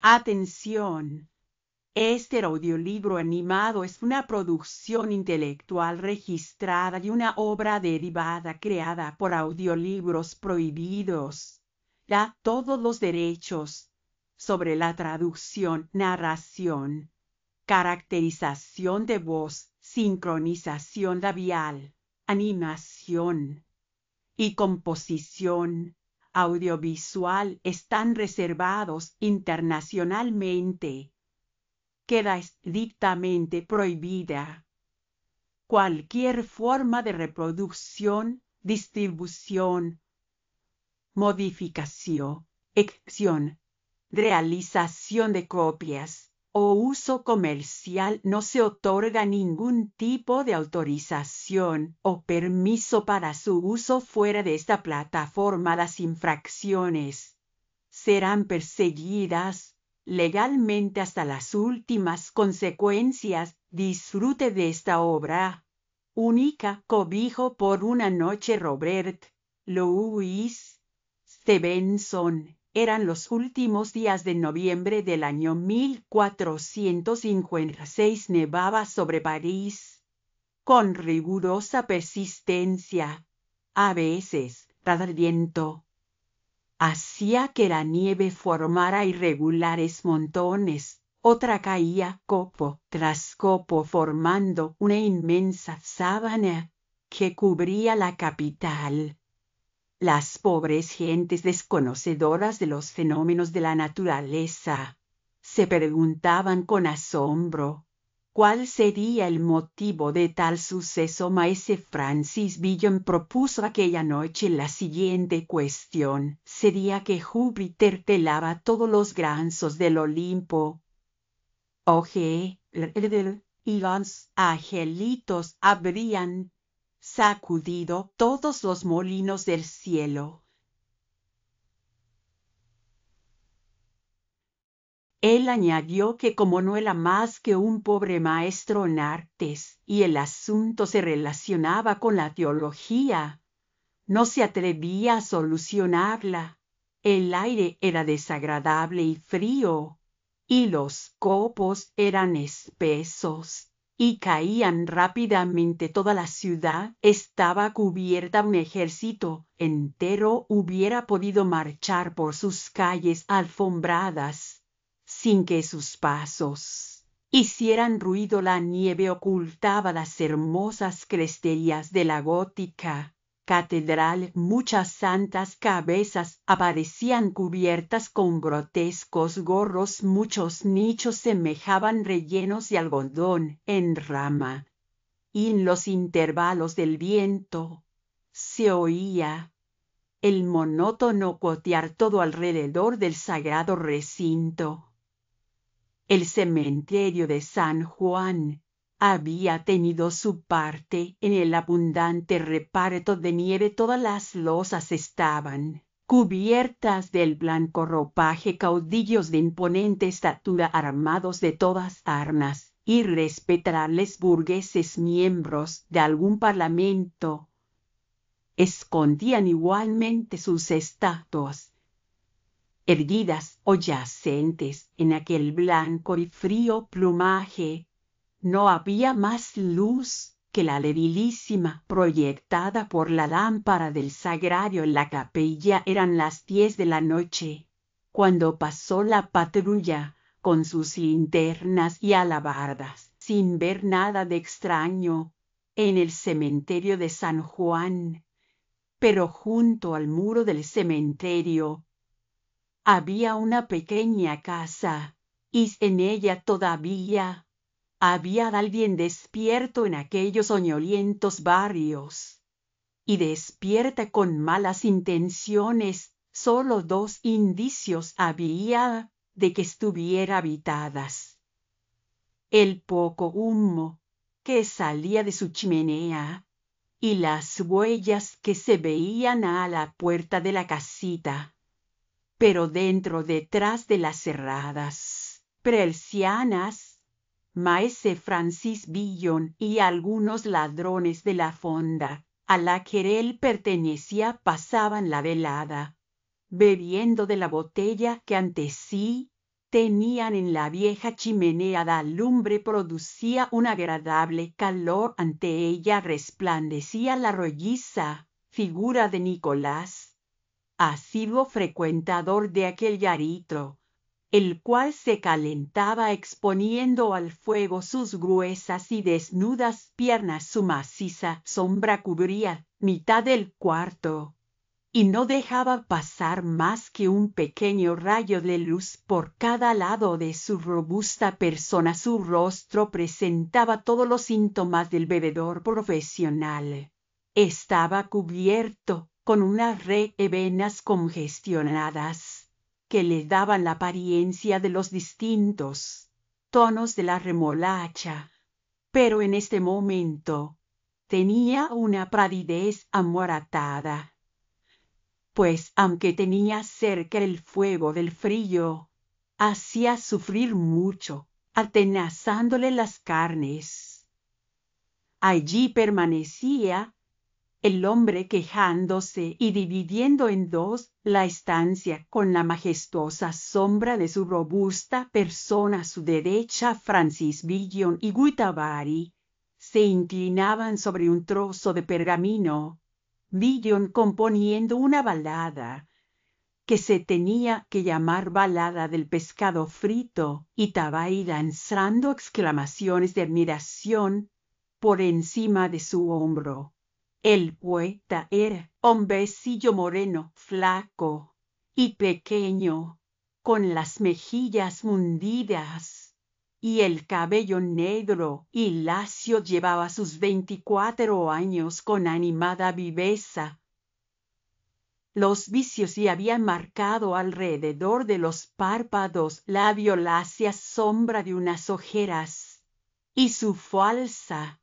Atención. Este audiolibro animado es una producción intelectual registrada y una obra derivada creada por Audiolibros Prohibidos. Da todos los derechos sobre la traducción, narración, caracterización de voz, sincronización labial, animación y composición audiovisual están reservados internacionalmente. Queda estrictamente prohibida cualquier forma de reproducción, distribución, modificación, edición, realización de copias o uso comercial. No se otorga ningún tipo de autorización o permiso para su uso fuera de esta plataforma. Las infracciones serán perseguidas legalmente hasta las últimas consecuencias. Disfrute de esta obra única. Cobijo por una noche. Robert Louis Stevenson. Eran los últimos días de noviembre del año 1456. Nevaba sobre París con rigurosa persistencia. A veces, el viento hacía que la nieve formara irregulares montones. Otra caía copo tras copo formando una inmensa sábana que cubría la capital. Las pobres gentes desconocedoras de los fenómenos de la naturaleza se preguntaban con asombro cuál sería el motivo de tal suceso. Maese Francis Billon propuso aquella noche la siguiente cuestión: ¿sería que Júpiter pelaba todos los granzos del Olimpo? Y los angelitos habrían sacudido todos los molinos del cielo. Él añadió que como no era más que un pobre maestro en artes y el asunto se relacionaba con la teología, no se atrevía a solucionarla. El aire era desagradable y frío, y los copos eran espesos y caían rápidamente. Toda la ciudad estaba cubierta. Un ejército entero hubiera podido marchar por sus calles alfombradas sin que sus pasos hicieran ruido. La nieve ocultaba las hermosas cresterías de la gótica catedral. Muchas santas cabezas aparecían cubiertas con grotescos gorros. Muchos nichos semejaban rellenos de algodón en rama, y en los intervalos del viento se oía el monótono gotear todo alrededor del sagrado recinto. El cementerio de San Juan había tenido su parte en el abundante reparto de nieve. Todas las losas estaban cubiertas del blanco ropaje. Caudillos de imponente estatura, armados de todas armas y respetables burgueses, miembros de algún parlamento, escondían igualmente sus estatuas erguidas o yacentes en aquel blanco y frío plumaje. No había más luz que la debilísima proyectada por la lámpara del sagrario en la capilla. Eran las 10 de la noche cuando pasó la patrulla con sus linternas y alabardas, sin ver nada de extraño en el cementerio de San Juan. Pero junto al muro del cementerio había una pequeña casa, y en ella todavía había alguien despierto en aquellos soñolientos barrios, y despierta con malas intenciones. Solo 2 indicios había de que estuviera habitadas: el poco humo que salía de su chimenea y las huellas que se veían a la puerta de la casita. Pero detrás de las cerradas persianas, maese Francis Billon y algunos ladrones de la fonda a la que él pertenecía pasaban la velada, bebiendo de la botella que ante sí tenían en la vieja chimenea. La lumbre producía un agradable calor. Ante ella resplandecía la rolliza figura de Nicolás, asiduo frecuentador de aquel garito, el cual se calentaba exponiendo al fuego sus gruesas y desnudas piernas. Su maciza sombra cubría mitad del cuarto, y no dejaba pasar más que un pequeño rayo de luz por cada lado de su robusta persona. Su rostro presentaba todos los síntomas del bebedor profesional. Estaba cubierto con una red de venas congestionadas que le daban la apariencia de los distintos tonos de la remolacha, pero en este momento tenía una palidez amoratada, pues aunque tenía cerca el fuego del frío, hacía sufrir mucho, atenazándole las carnes. Allí permanecía el hombre, quejándose y dividiendo en dos la estancia, con la majestuosa sombra de su robusta persona a su derecha. Francis Villon y Guy Tabary se inclinaban sobre un trozo de pergamino, Villon componiendo una balada que se tenía que llamar balada del pescado frito, y Tabary lanzando exclamaciones de admiración por encima de su hombro. El poeta era hombrecillo moreno, flaco y pequeño, con las mejillas hundidas y el cabello negro y lacio. Llevaba sus 24 años con animada viveza. Los vicios se habían marcado alrededor de los párpados la violácea sombra de unas ojeras, y su falsa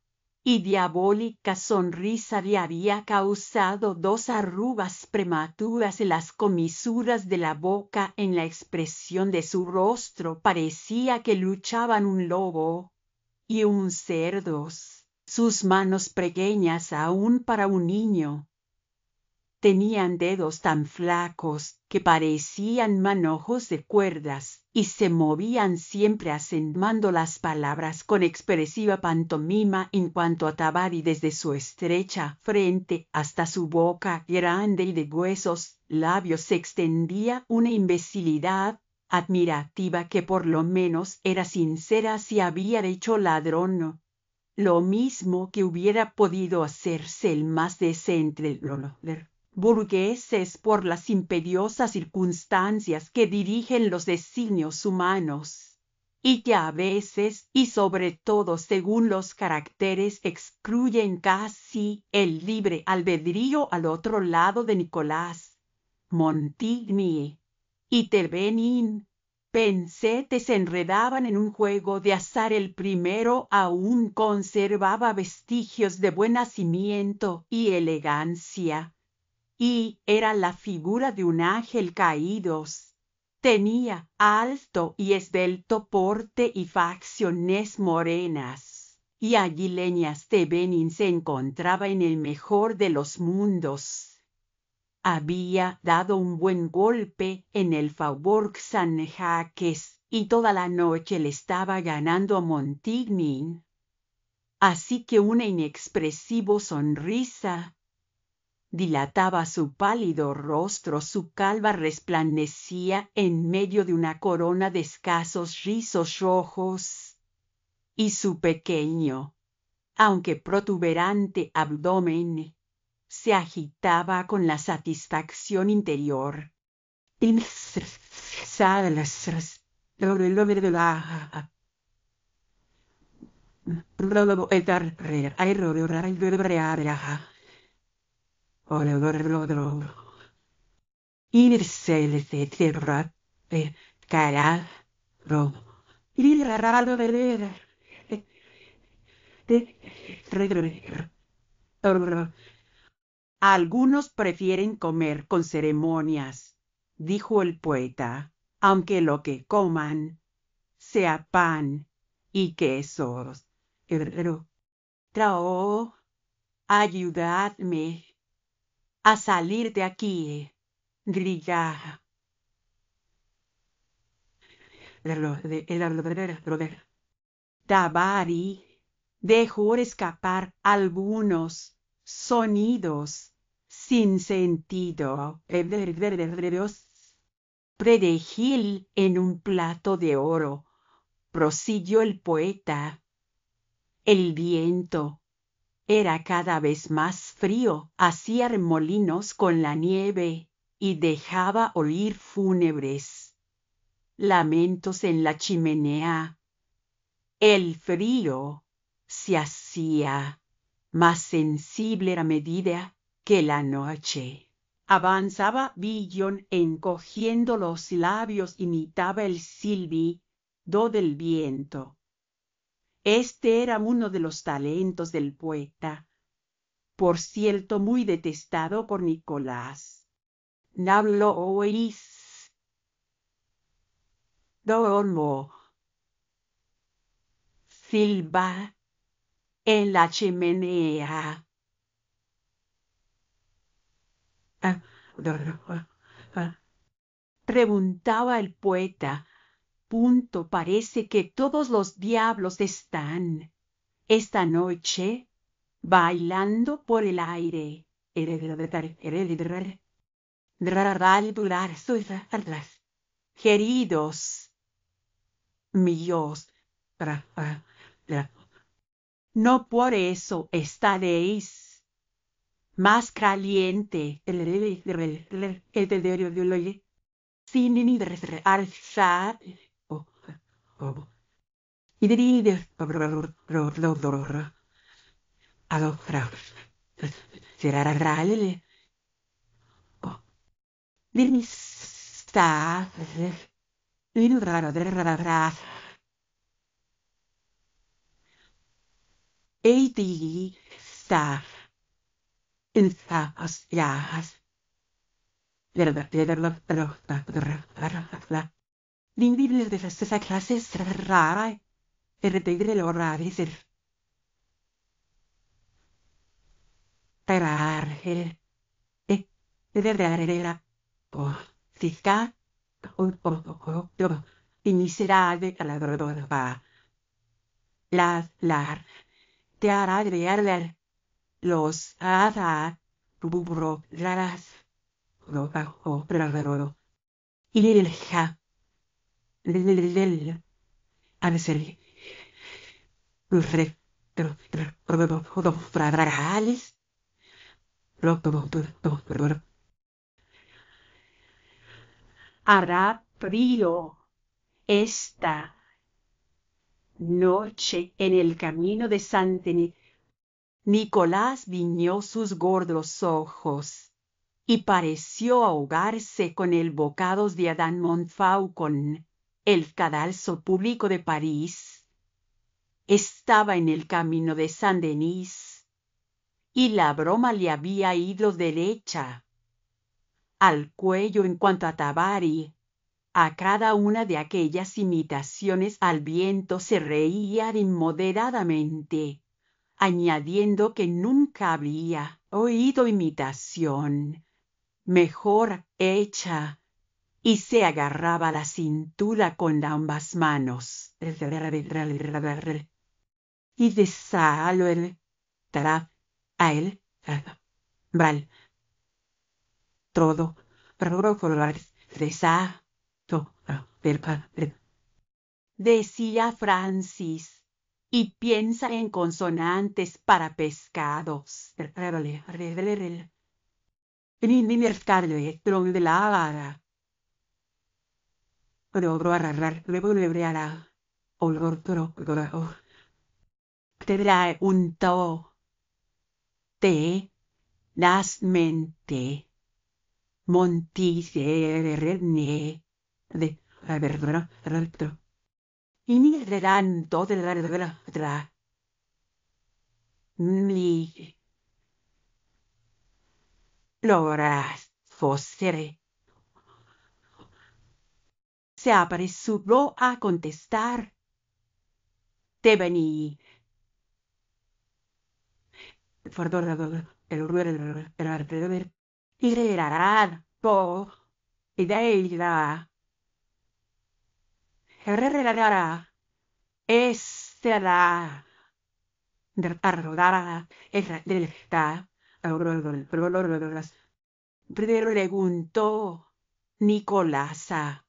y diabólica sonrisa le había causado 2 arrugas prematuras en las comisuras de la boca. En la expresión de su rostro parecía que luchaban un lobo y un cerdo. Sus manos, pequeñas aún para un niño, tenían dedos tan flacos que parecían manojos de cuerdas, y se movían siempre acentuando las palabras con expresiva pantomima. En cuanto a Tabary, desde su estrecha frente hasta su boca grande y de gruesos labios se extendía una imbecilidad admirativa que por lo menos era sincera. Si había hecho ladrón, lo mismo que hubiera podido hacerse el más decente burgueses por las imperiosas circunstancias que dirigen los designios humanos, y que a veces, y sobre todo según los caracteres, excluyen casi el libre albedrío. Al otro lado de Nicolás, Montigny y Thevenin, Penset se enredaban en un juego de azar. El primero aún conservaba vestigios de buen nacimiento y elegancia, y era la figura de un ángel caído. Tenía alto y esbelto porte y facciones morenas, y aguileñas. Thevenin se encontraba en el mejor de los mundos. Había dado un buen golpe en el Faubourg Saint-Jacques, y toda la noche le estaba ganando a Montigny. Así que una inexpresiva sonrisa dilataba su pálido rostro. Su calva resplandecía en medio de una corona de escasos rizos rojos, y su pequeño, aunque protuberante abdomen, se agitaba con la satisfacción interior. Algunos prefieren comer con ceremonias, dijo el poeta, aunque lo que coman sea pan y quesos. Trao, ayudadme a salir de aquí, grilla. Tabari dejó escapar algunos sonidos sin sentido. Predejil en un plato de oro, prosiguió el poeta. El viento era cada vez más frío, hacía remolinos con la nieve y dejaba oír fúnebres lamentos en la chimenea. El frío se hacía más sensible a medida que la noche avanzaba. Villon, encogiendo los labios, imitaba el silbido del viento. Este era uno de los talentos del poeta, por cierto muy detestado por Nicolás. No lo oís. Duermo. Silba en la chimenea. Preguntaba el poeta. Parece que todos los diablos están esta noche bailando por el aire. Queridos míos, no por eso estaréis más caliente sin alzar esa clase es rara. Te hará ver los hada raras y el ja al ser hará frío esta noche en el camino de Saint-Denis. Nicolás guiñó sus gordos ojos y pareció ahogarse con el bocados de Adán Montfaucon. El cadalso público de París estaba en el camino de Saint-Denis y la broma le había ido derecha al cuello. En cuanto a Tabari, a cada una de aquellas imitaciones al viento se reía inmoderadamente, añadiendo que nunca había oído imitación mejor hecha, y se agarraba la cintura con ambas manos. Y desealo el dará a él Bral todo decía Francis, y piensa en consonantes para pescados. Tendrá un to te nasmente montiserne de la verdura y ni verán todo la verdura ni logras fossere. Se apresuró a contestar. Te vení. Y reirán po. Y de ella. Preguntó Nicolasa.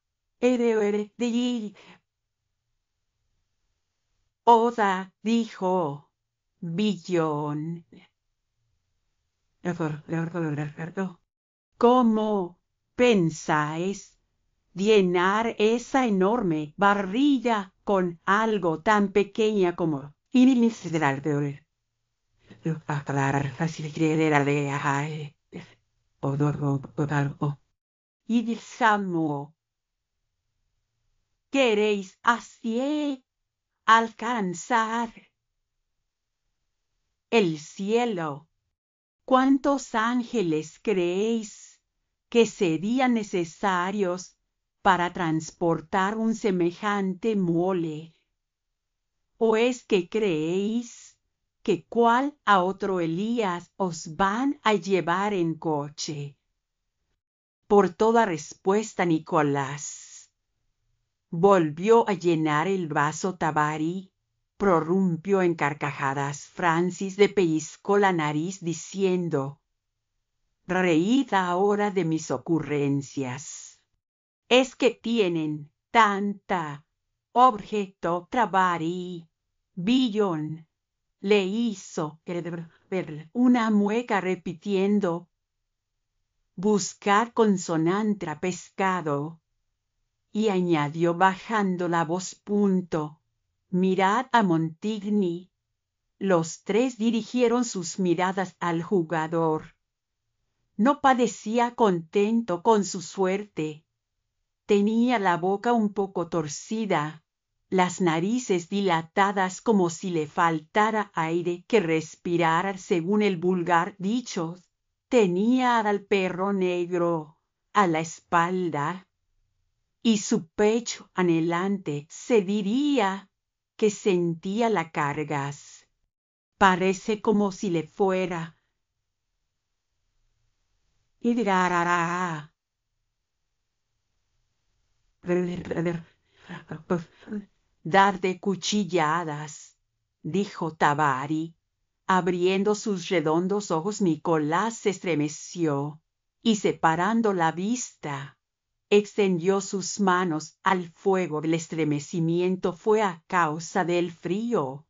Oda dijo Billón. ¿Cómo pensáis llenar esa enorme barriga con algo tan pequeña como y Samuel? ¿Queréis así alcanzar el cielo? ¿Cuántos ángeles creéis que serían necesarios para transportar un semejante mole? ¿O es que creéis que cuál a otro Elías os van a llevar en coche? Por toda respuesta, Nicolás volvió a llenar el vaso Tabari. Prorrumpió en carcajadas. Francis le pellizcó la nariz diciendo: reíd ahora de mis ocurrencias. Es que tienen tanta objeto Tabari. Billón le hizo ver una mueca repitiendo: buscar consonante a pescado. Y añadió bajando la voz: mirad a Montigny. Los tres dirigieron sus miradas al jugador. No parecía contento con su suerte. Tenía la boca un poco torcida, las narices dilatadas como si le faltara aire que respirar, según el vulgar dicho. Tenía al perro negro a la espalda, y su pecho anhelante se diría que sentía la cargas. Parece como si le fuera y dar de cuchilladas, dijo Tabari. Abriendo sus redondos ojos, Nicolás se estremeció y, separando la vista, extendió sus manos al fuego. El estremecimiento fue a causa del frío,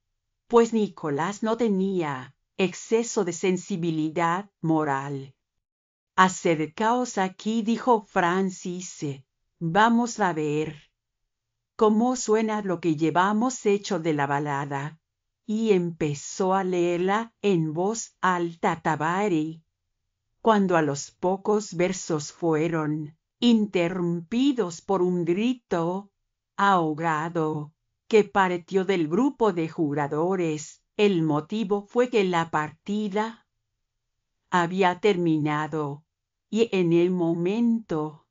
pues Nicolás no tenía exceso de sensibilidad moral. Acercaos aquí, dijo Francis, vamos a ver cómo suena lo que llevamos hecho de la balada. Y empezó a leerla en voz alta Tabari, cuando a los pocos versos fueron interrumpidos por un grito ahogado que partió del grupo de jugadores. El motivo fue que la partida había terminado, y en el momento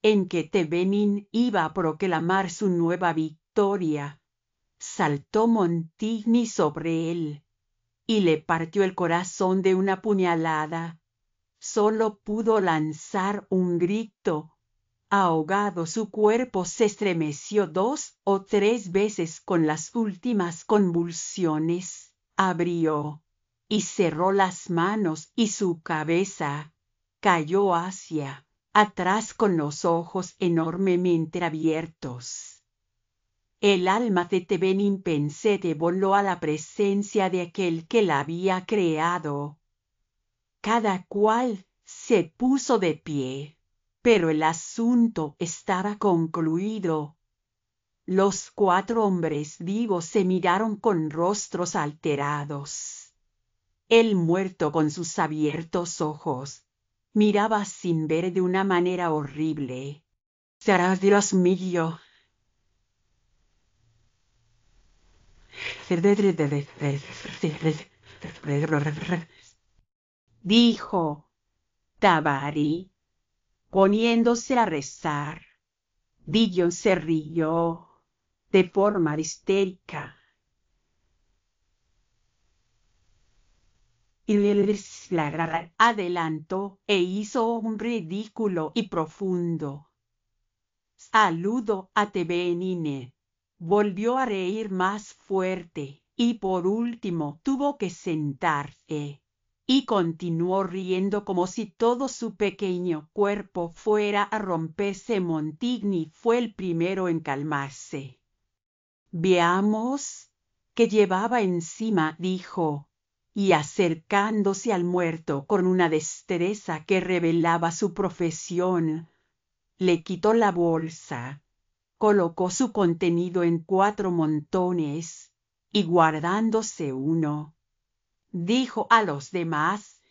en que Thevenin iba a proclamar su nueva victoria, saltó Montigny sobre él y le partió el corazón de una puñalada. Solo pudo lanzar un grito ahogado. Su cuerpo se estremeció 2 o 3 veces con las últimas convulsiones. Abrió y cerró las manos y su cabeza cayó hacia atrás con los ojos enormemente abiertos. El alma de Thevenin pensete voló a la presencia de aquel que la había creado. Cada cual se puso de pie, pero el asunto estaba concluido. Los 4 hombres vivos se miraron con rostros alterados. El muerto, con sus abiertos ojos, miraba sin ver de una manera horrible. «Será Dios mío», dijo Tabari, poniéndose a rezar. Dillon se rió de forma histérica. Y la adelantó e hizo un ridículo y profundo saludo a Thevenin. volvió a reír más fuerte, y por último tuvo que sentarse. Y continuó riendo como si todo su pequeño cuerpo fuera a romperse. Montigny fue el primero en calmarse. Veamos qué llevaba encima, dijo, y acercándose al muerto con una destreza que revelaba su profesión, le quitó la bolsa, colocó su contenido en 4 montones, y guardándose uno, dijo a los demás: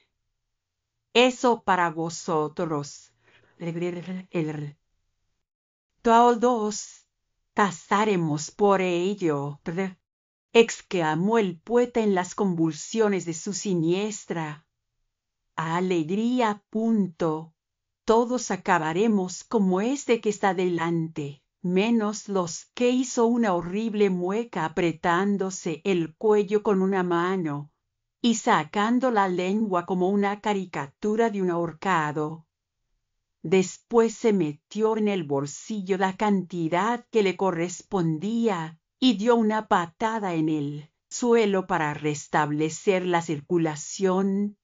eso para vosotros. Todos casaremos por ello, exclamó el poeta en las convulsiones de su siniestra alegría. Todos acabaremos como este que está delante, menos los que hizo una horrible mueca apretándose el cuello con una mano y sacando la lengua como una caricatura de un ahorcado. Después se metió en el bolsillo la cantidad que le correspondía y dio una patada en el suelo para restablecer la circulación.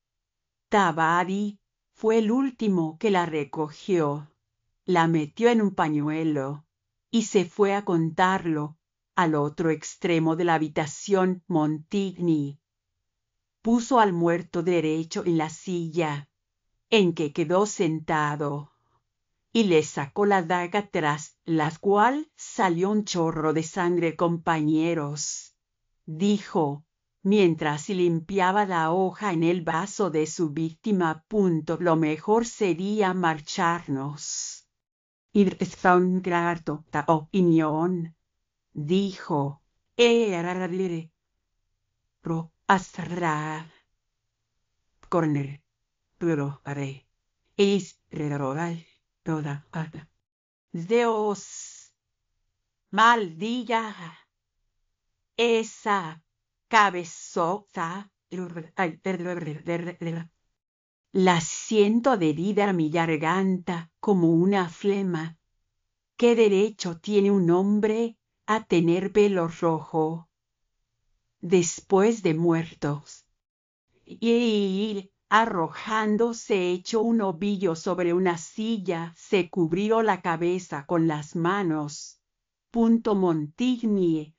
Tabari fue el último que la recogió, la metió en un pañuelo y se fue a contarlo al otro extremo de la habitación. Montigny puso al muerto derecho en la silla en que quedó sentado y le sacó la daga, tras la cual salió un chorro de sangre. Compañeros, dijo, mientras limpiaba la hoja en el vaso de su víctima, lo mejor sería marcharnos. Y está un grato ta opinión, dijo, pro astra corner, pero haré, es rerogal toda pata. Dios maldiga esa cabezota. La siento adherida a mi garganta como una flema. ¿Qué derecho tiene un hombre a tener pelo rojo después de muertos? Y arrojándose hecho un ovillo sobre una silla, se cubrió la cabeza con las manos. Montigny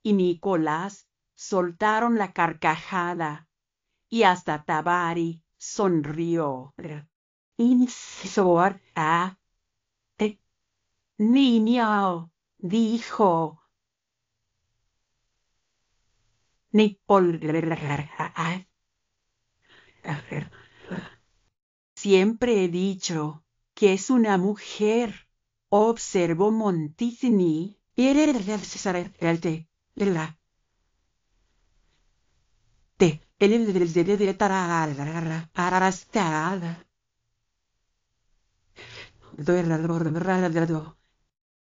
y Nicolás soltaron la carcajada, y hasta Tabari sonrió. Niño, dijo. Siempre he dicho que es una mujer, observó Montigny.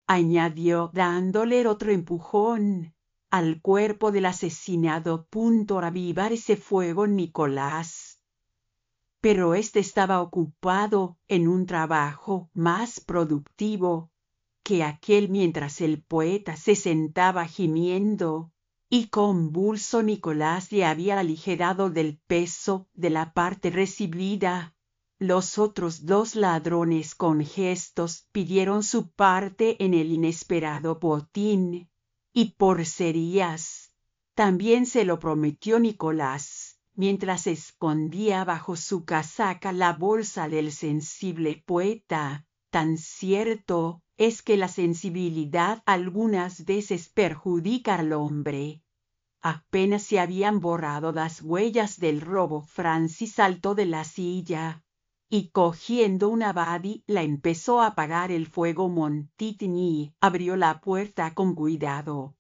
Añadió dándole otro empujón al cuerpo del asesinado. Avivar ese fuego, Nicolás. Pero éste estaba ocupado en un trabajo más productivo que aquel. Mientras el poeta se sentaba gimiendo y convulso, Nicolás le había aligerado del peso de la parte recibida. Los otros 2 ladrones con gestos pidieron su parte en el inesperado botín, y por serías también se lo prometió Nicolás, mientras escondía bajo su casaca la bolsa del sensible poeta. Tan cierto es que la sensibilidad algunas veces perjudica al hombre. Apenas se habían borrado las huellas del robo, Francis saltó de la silla y, cogiendo una badi, la empezó a apagar el fuego. Montigny abrió la puerta con cuidado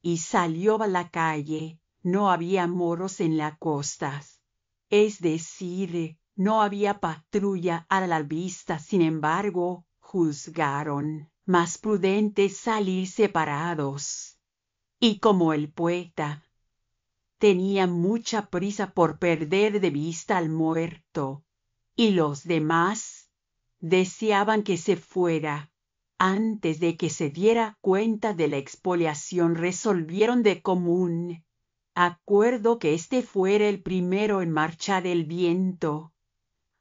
y salió a la calle. No había moros en las costas, es decir, no había patrulla a la vista. Sin embargo, juzgaron más prudente salir separados. Y como el poeta tenía mucha prisa por perder de vista al muerto, y los demás deseaban que se fuera antes de que se diera cuenta de la expoliación, resolvieron de común acuerdo que este fuera el primero en marchar el viento.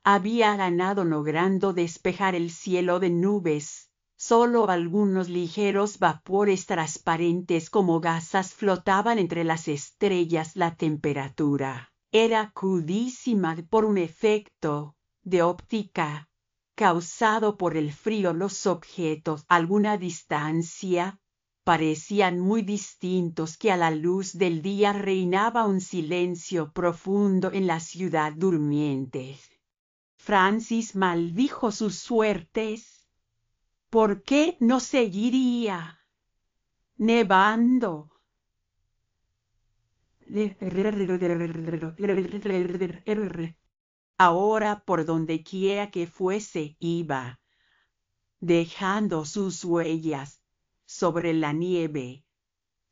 Había ganado logrando despejar el cielo de nubes. Solo algunos ligeros vapores transparentes como gasas flotaban entre las estrellas. La temperatura era crudísima por un efecto de óptica causado por el frío. Los objetos a alguna distancia parecían muy distintos, que a la luz del día reinaba un silencio profundo en la ciudad durmiente. Francis maldijo sus suertes. ¿Por qué no seguiría nevando? Ahora por donde quiera que fuese iba, dejando sus huellas sobre la nieve,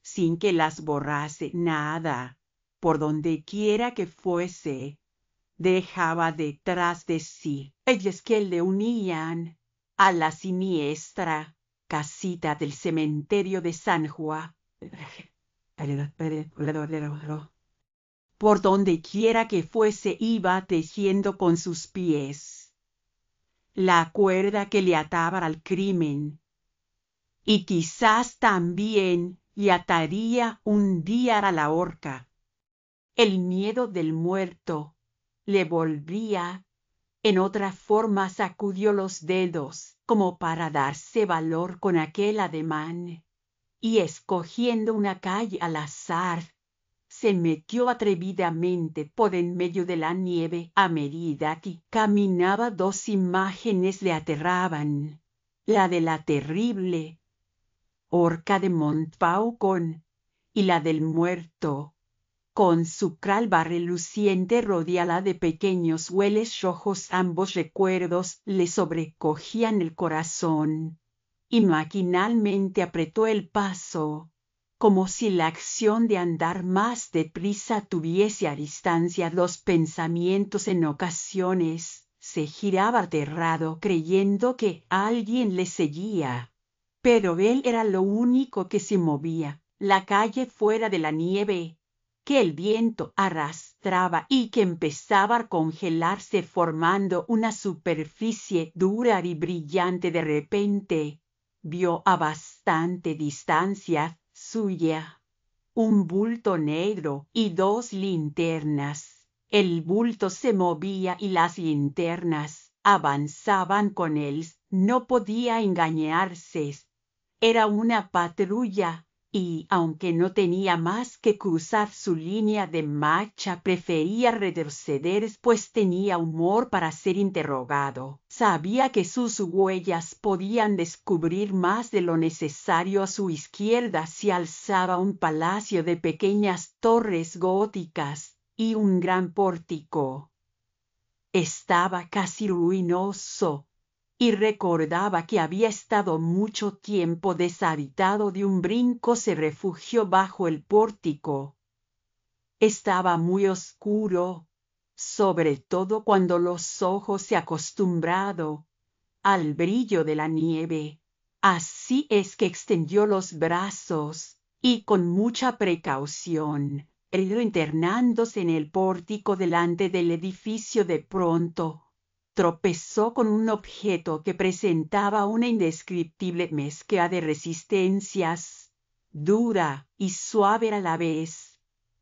sin que las borrase nada. Por donde quiera que fuese, dejaba detrás de sí ellas que le unían a la siniestra casita del cementerio de San Juan. Por donde quiera que fuese iba tejiendo con sus pies la cuerda que le ataba al crimen, y quizás también le ataría un día a la horca. El miedo del muerto le volvía. En otra forma sacudió los dedos como para darse valor con aquel ademán, y escogiendo una calle al azar, se metió atrevidamente por en medio de la nieve. A medida que caminaba, dos imágenes le aterraban: la de la terrible horca de Montfaucon y la del muerto, con su calva reluciente rodeada de pequeños hueles rojos. Ambos recuerdos le sobrecogían el corazón, y maquinalmente apretó el paso, como si la acción de andar más deprisa tuviese a distancia los pensamientos. En ocasiones se giraba aterrado, creyendo que alguien le seguía, pero él era lo único que se movía. La calle fuera de la nieve, que el viento arrastraba y que empezaba a congelarse formando una superficie dura y brillante. De repente vio a bastante distancia suya un bulto negro y dos linternas. El bulto se movía y las linternas avanzaban con él. No podía engañarse. Era una patrulla, y aunque no tenía más que cruzar su línea de marcha, prefería retroceder, pues tenía humor para ser interrogado. Sabía que sus huellas podían descubrir más de lo necesario. A su izquierda se alzaba un palacio de pequeñas torres góticas y un gran pórtico. Estaba casi ruinoso, y recordaba que había estado mucho tiempo deshabitado. De un brinco se refugió bajo el pórtico. Estaba muy oscuro, sobre todo cuando los ojos se acostumbrado al brillo de la nieve. Así es que extendió los brazos, y con mucha precaución, internándose en el pórtico delante del edificio, de pronto tropezó con un objeto que presentaba una indescriptible mezcla de resistencias, dura y suave a la vez.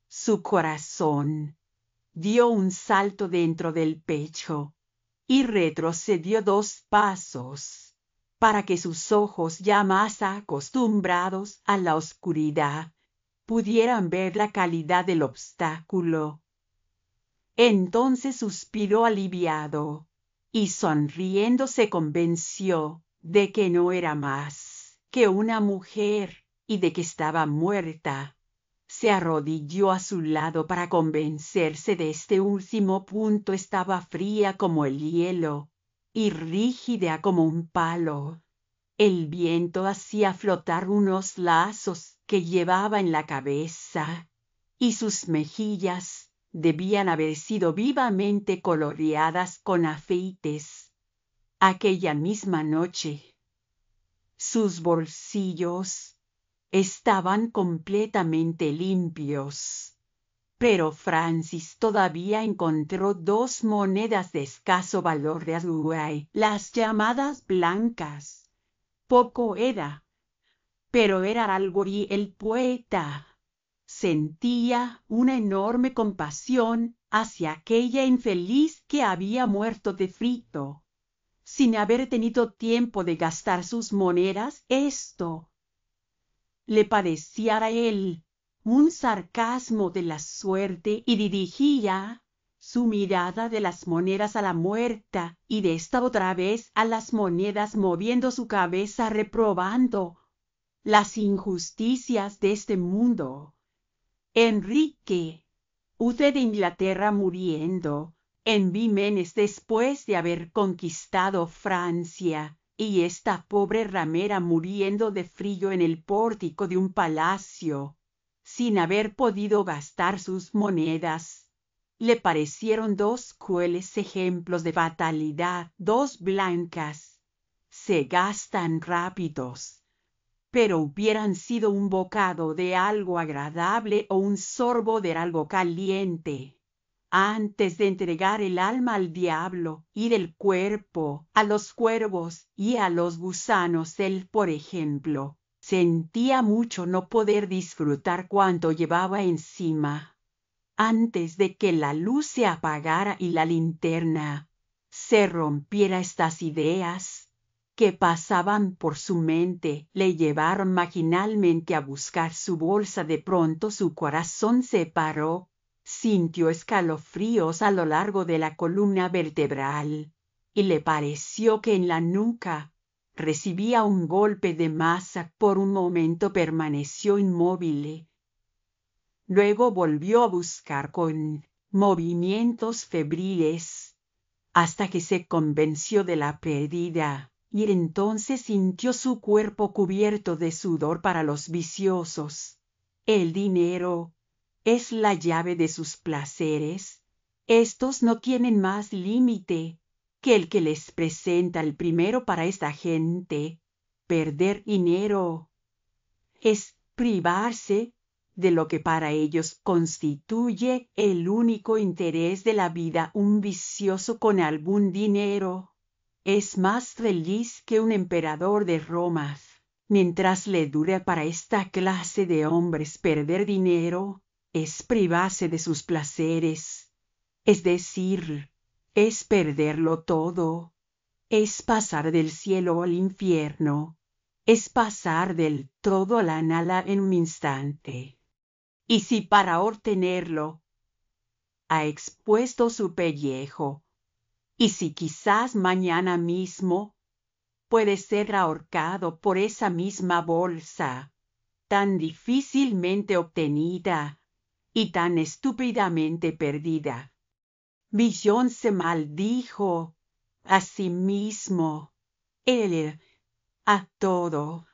Su corazón dio un salto dentro del pecho y retrocedió 2 pasos, para que sus ojos, ya más acostumbrados a la oscuridad, pudieran ver la calidad del obstáculo. Entonces suspiró aliviado, y sonriendo se convenció de que no era más que una mujer y de que estaba muerta. Se arrodilló a su lado para convencerse de este último punto. Estaba fría como el hielo y rígida como un palo. El viento hacía flotar unos lazos que llevaba en la cabeza, y sus mejillas debían haber sido vivamente coloreadas con afeites. Aquella misma noche Sus bolsillos estaban completamente limpios. Pero Francis todavía encontró 2 monedas de escaso valor de Uruguay, las llamadas blancas. Poco era, pero era algo, y el poeta sentía una enorme compasión hacia aquella infeliz que había muerto de frío, sin haber tenido tiempo de gastar sus monedas. Esto le parecía a él un sarcasmo de la suerte, y dirigía su mirada de las monedas a la muerta y de esta otra vez a las monedas, moviendo su cabeza reprobando las injusticias de este mundo. Enrique, usted de Inglaterra muriendo en Vimenes después de haber conquistado Francia, y esta pobre ramera muriendo de frío en el pórtico de un palacio, sin haber podido gastar sus monedas, le parecieron 2 crueles ejemplos de fatalidad. 2 blancas se gastan rápidos, pero hubieran sido un bocado de algo agradable o un sorbo de algo caliente. Antes de entregar el alma al diablo y del cuerpo a los cuervos y a los gusanos, él, por ejemplo, sentía mucho no poder disfrutar cuanto llevaba encima. Antes de que la luz se apagara y la linterna se rompiera, estas ideas que pasaban por su mente le llevaron maquinalmente a buscar su bolsa. De pronto su corazón se paró, sintió escalofríos a lo largo de la columna vertebral, y le pareció que en la nuca recibía un golpe de masa. Por un momento permaneció inmóvil. Luego volvió a buscar con movimientos febriles, hasta que se convenció de la pérdida, y entonces sintió su cuerpo cubierto de sudor. Para los viciosos, el dinero es la llave de sus placeres. Estos no tienen más límite que el que les presenta el primero. Para esta gente, perder dinero es privarse de lo que para ellos constituye el único interés de la vida. Un vicioso con algún dinero es más feliz que un emperador de Roma. Mientras le dure. Para esta clase de hombres, perder dinero es privarse de sus placeres, es decir, es perderlo todo, es pasar del cielo al infierno, es pasar del todo a la nada en un instante. Y si para obtenerlo ha expuesto su pellejo, y si quizás mañana mismo puede ser ahorcado por esa misma bolsa, tan difícilmente obtenida y tan estúpidamente perdida. Villon se maldijo a sí mismo. Él, a todo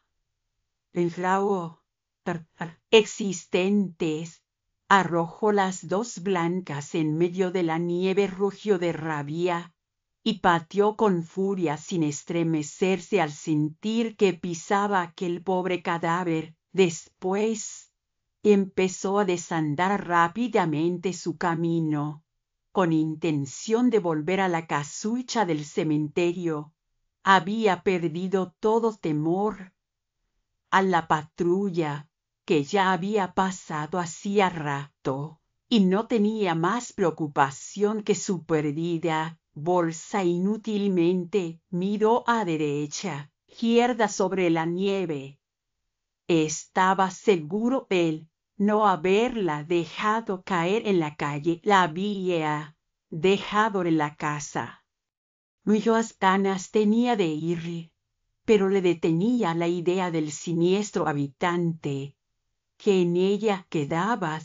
el fraude existentes, arrojó las 2 blancas en medio de la nieve, rugió de rabia y pateó con furia sin estremecerse al sentir que pisaba aquel pobre cadáver. Después empezó a desandar rápidamente su camino, con intención de volver a la casucha del cementerio. Había perdido todo temor a la patrulla, que ya había pasado hacía rato, y no tenía más preocupación que su perdida bolsa. Inútilmente miró a derecha, izquierda sobre la nieve. Estaba seguro él no haberla dejado caer en la calle. La había dejado en la casa. Muchas ganas tenía de ir, pero le detenía la idea del siniestro habitante que en ella quedaba.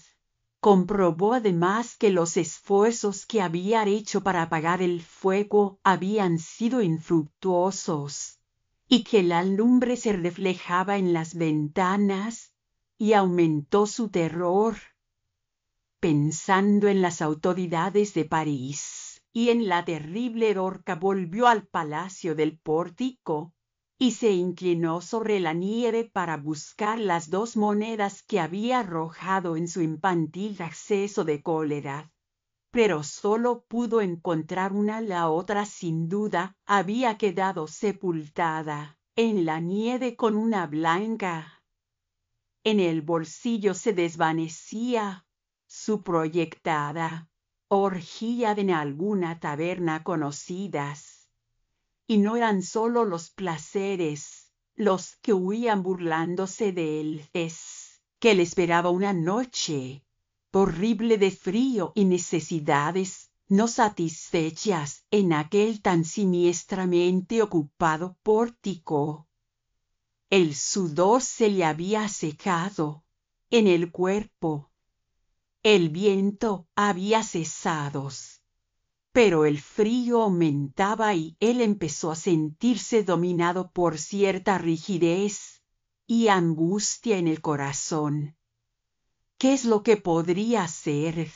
Comprobó además que los esfuerzos que había hecho para apagar el fuego habían sido infructuosos, y que la lumbre se reflejaba en las ventanas, y aumentó su terror. Pensando en las autoridades de París y en la terrible horca, volvió al palacio del pórtico y se inclinó sobre la nieve para buscar las 2 monedas que había arrojado en su infantil acceso de cólera. Pero solo pudo encontrar una. La otra, sin duda, había quedado sepultada en la nieve con una blanca. En el bolsillo se desvanecía su proyectada orgía en alguna taberna conocidas. Y no eran solo los placeres los que huían burlándose de él, es que le esperaba una noche horrible de frío y necesidades no satisfechas en aquel tan siniestramente ocupado pórtico. El sudor se le había secado en el cuerpo, el viento había cesado, pero el frío aumentaba y él empezó a sentirse dominado por cierta rigidez y angustia en el corazón. ¿Qué es lo que podría hacer?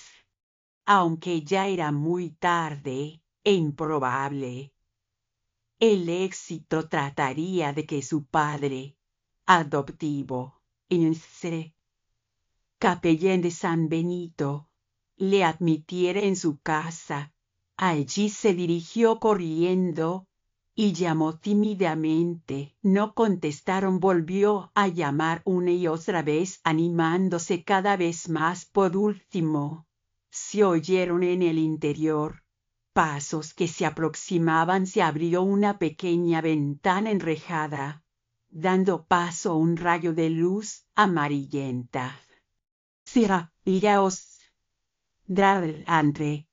Aunque ya era muy tarde e improbable. El éxito trataría de que su padre adoptivo, Ince, capellán de San Benito, le admitiera en su casa. Allí se dirigió corriendo y llamó tímidamente. No contestaron. Volvió a llamar una y otra vez, animándose cada vez más. Por último, se oyeron en el interior pasos que se aproximaban. Se abrió una pequeña ventana enrejada, dando paso a un rayo de luz amarillenta. Sira, illaos, Andre,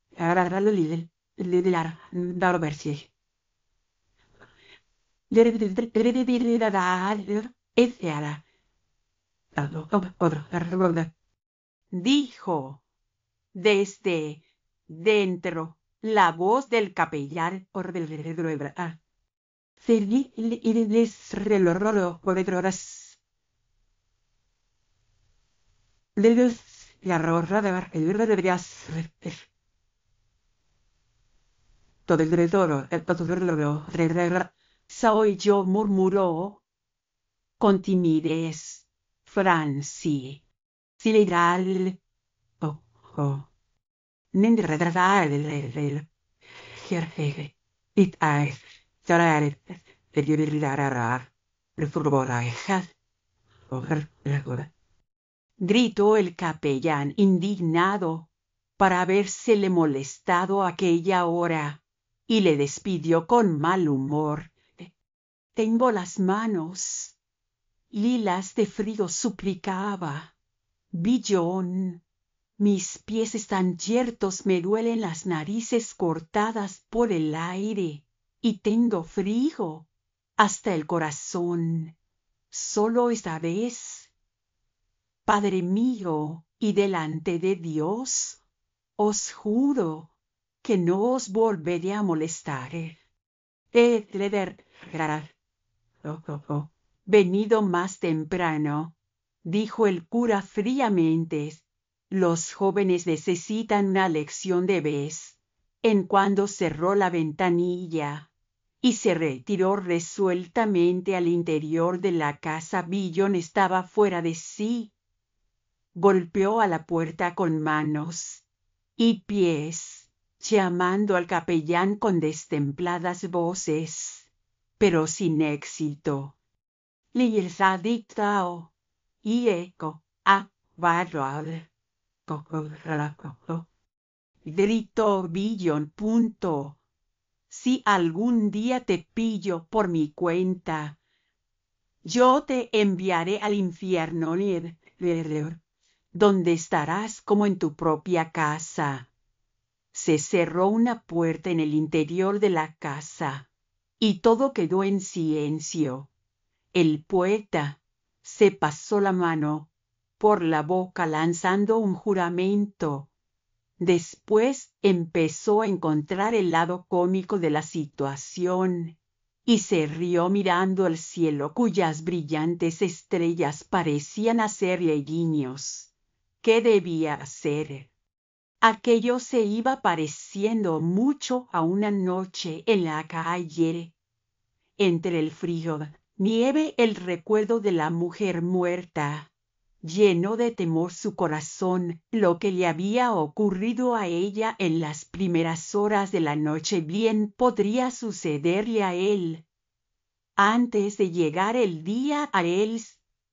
dijo desde dentro la voz del capellán. Soy yo, murmuró con timidez Francie. Siledral. Oh, oh. Gritó el capellán, indignado para habérsele molestado a aquella hora, y le despidió con mal humor. Tengo las manos lilas de frío, suplicaba. Billón, mis pies están yertos, me duelen las narices cortadas por el aire, y tengo frío hasta el corazón. Solo esta vez, Padre mío, y delante de Dios, os juro que no os volveré a molestar. Venido más temprano, dijo el cura fríamente. Los jóvenes necesitan una lección de vez en cuando. Cerró la ventanilla y se retiró resueltamente al interior de la casa. Billón estaba fuera de sí. Golpeó a la puerta con manos y pies, llamando al capellán con destempladas voces, pero sin éxito. Dictao y eco a barral. Gritó Billón. Si algún día te pillo por mi cuenta, yo te enviaré al infierno, donde estarás como en tu propia casa. Se cerró una puerta en el interior de la casa, y todo quedó en silencio. El poeta se pasó la mano por la boca lanzando un juramento. Después empezó a encontrar el lado cómico de la situación, y se rió mirando el cielo cuyas brillantes estrellas parecían hacerle guiños. ¿Qué debía hacer? Aquello se iba pareciendo mucho a una noche en la calle. Entre el frío nieve. El recuerdo de la mujer muerta llenó de temor su corazón. Lo que le había ocurrido a ella en las primeras horas de la noche bien podría sucederle a él, antes de llegar el día a él,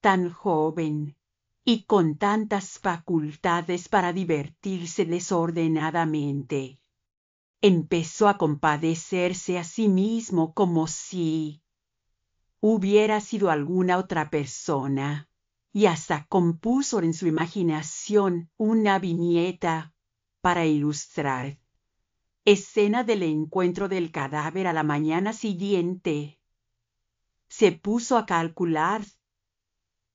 tan joven y con tantas facultades para divertirse desordenadamente. Empezó a compadecerse a sí mismo como si hubiera sido alguna otra persona, y hasta compuso en su imaginación una viñeta para ilustrar escena del encuentro del cadáver a la mañana siguiente. Se puso a calcular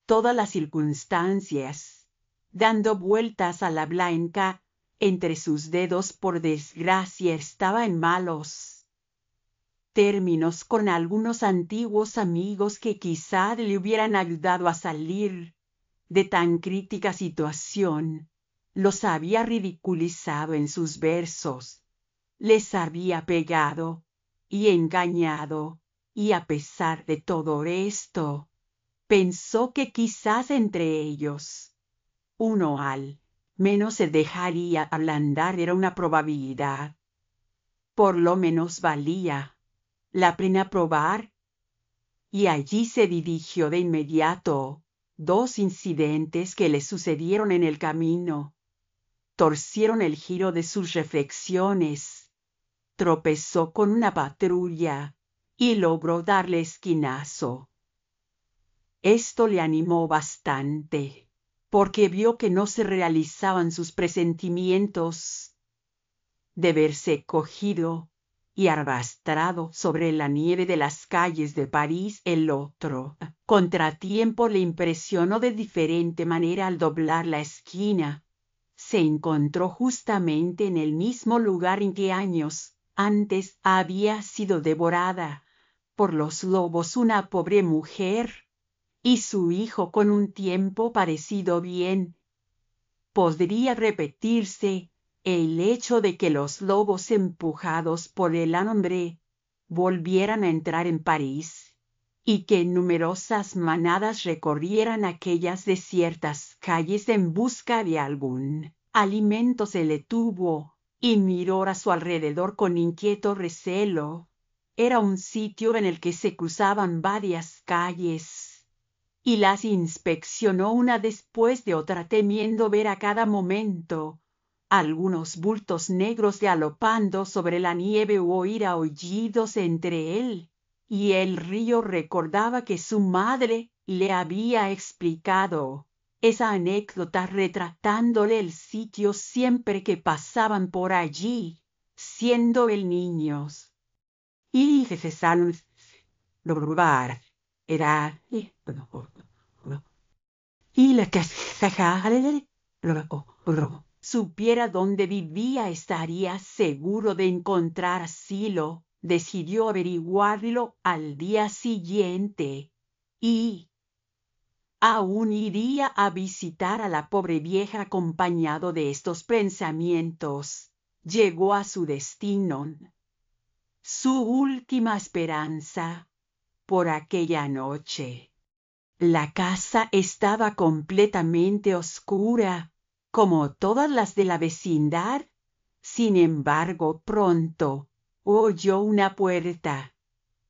todas las circunstancias, dando vueltas a la blanca entre sus dedos. Por desgracia estaba en malos términos con algunos antiguos amigos que quizá le hubieran ayudado a salir de tan crítica situación. Los había ridiculizado en sus versos, les había pegado y engañado, y a pesar de todo esto, pensó que quizás entre ellos uno al menos se dejaría ablandar. Era una probabilidad. Por lo menos valía la pena probar, y allí se dirigió de inmediato. Dos incidentes que le sucedieron en el camino torcieron el giro de sus reflexiones. Tropezó con una patrulla y logró darle esquinazo. Esto le animó bastante, porque vio que no se realizaban sus presentimientos de verse cogido y arrastrado sobre la nieve de las calles de París. El otro contratiempo le impresionó de diferente manera. Al doblar la esquina, se encontró justamente en el mismo lugar en que años antes había sido devorada por los lobos una pobre mujer y su hijo. Con un tiempo parecido bien podría repetirse el hecho de que los lobos, empujados por el hambre, volvieran a entrar en París, y que numerosas manadas recorrieran aquellas desiertas calles en busca de algún alimento. Se detuvo y miró a su alrededor con inquieto recelo. Era un sitio en el que se cruzaban varias calles, y las inspeccionó una después de otra, temiendo ver a cada momento algunos bultos negros galopando sobre la nieve u oír aullidos entre él y el río. Recordaba que su madre le había explicado esa anécdota retratándole el sitio siempre que pasaban por allí, siendo el niño. Y cesaron lograr era y la supiera dónde vivía, estaría seguro de encontrar asilo. Decidió averiguarlo al día siguiente y aún iría a visitar a la pobre vieja. Acompañado de estos pensamientos, llegó a su destino. Su última esperanza por aquella noche. La casa estaba completamente oscura, como todas las de la vecindad. Sin embargo, pronto oyó una puerta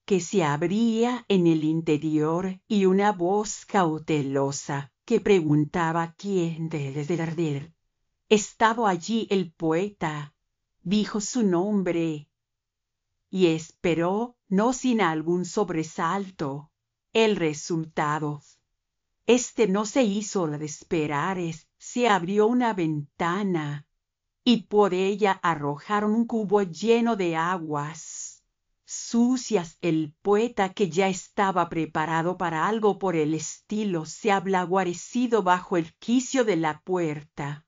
que se abría en el interior y una voz cautelosa que preguntaba quién debe de arder. Estaba allí el poeta. Dijo su nombre y esperó, no sin algún sobresalto, el resultado. Este no se hizo la de esperar. Se abrió una ventana y por ella arrojaron un cubo lleno de aguas sucias. El poeta, que ya estaba preparado para algo por el estilo, se había guarecido bajo el quicio de la puerta,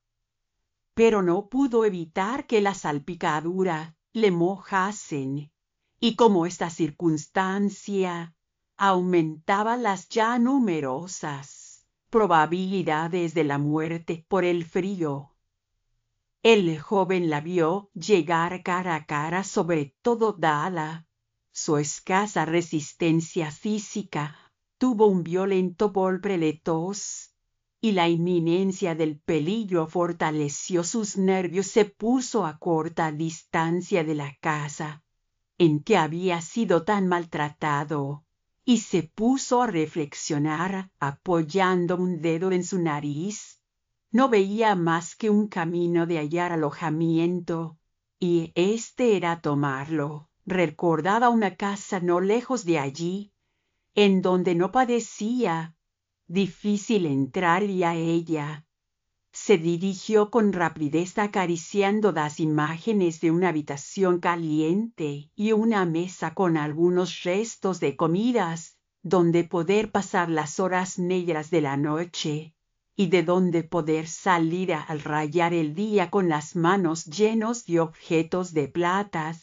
pero no pudo evitar que la salpicadura le mojasen, y como esta circunstancia aumentaba las ya numerosas probabilidades de la muerte por el frío, el joven la vio llegar cara a cara. Sobre todo dada su escasa resistencia física, tuvo un violento golpe de tos, y la inminencia del peligro fortaleció sus nervios. Se puso a corta distancia de la casa en que había sido tan maltratado, y se puso a reflexionar apoyando un dedo en su nariz. No veía más que un camino de hallar alojamiento, y este era tomarlo. Recordaba una casa no lejos de allí, en donde no parecía difícil entrar y a ella. Se dirigió con rapidez acariciando las imágenes de una habitación caliente y una mesa con algunos restos de comidas, donde poder pasar las horas negras de la noche, y de donde poder salir al rayar el día con las manos llenos de objetos de platas.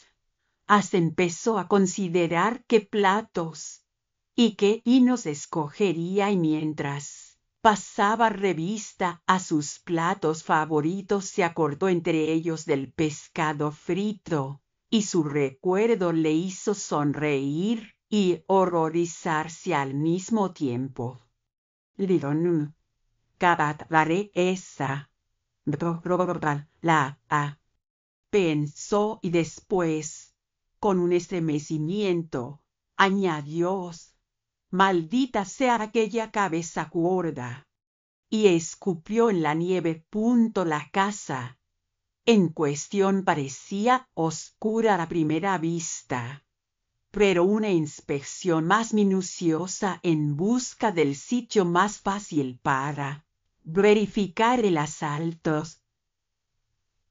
Hasta empezó a considerar qué platos y qué vinos escogería, y mientras pasaba revista a sus platos favoritos se acordó entre ellos del pescado frito, y su recuerdo le hizo sonreír y horrorizarse al mismo tiempo. Lidon, cabataré esa. Pensó, y después, con un estremecimiento, añadió: maldita sea aquella cabeza gorda. Y escupió en la nieve. La casa en cuestión parecía oscura a la primera vista, pero una inspección más minuciosa en busca del sitio más fácil para verificar el asalto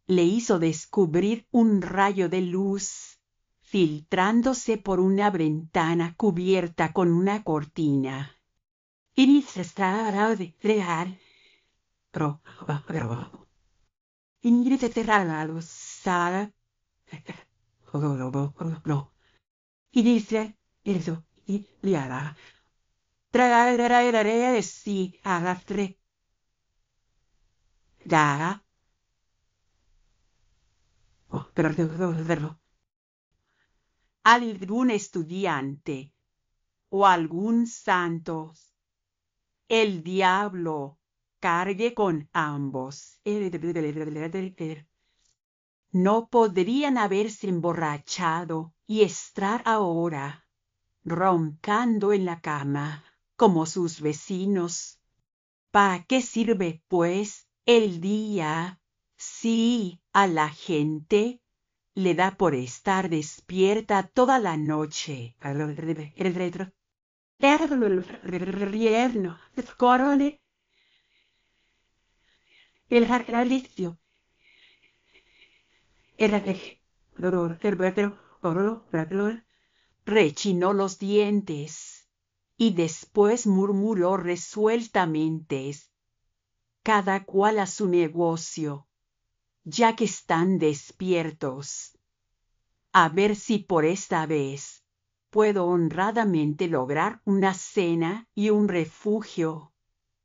le hizo descubrir un rayo de luz filtrándose por una ventana cubierta con una cortina. Ingrid y dice eso y liada. Traeré si agastre. Da. Pero algún estudiante o algún santo, el diablo cargue con ambos. No podrían haberse emborrachado y estar ahora roncando en la cama como sus vecinos. ¿Para qué sirve, pues, el día si a la gente le da por estar despierta toda la noche? El jardín rechinó los dientes y después murmuró resueltamente: cada cual a su negocio, ya que están despiertos. A ver si por esta vez puedo honradamente lograr una cena y un refugio.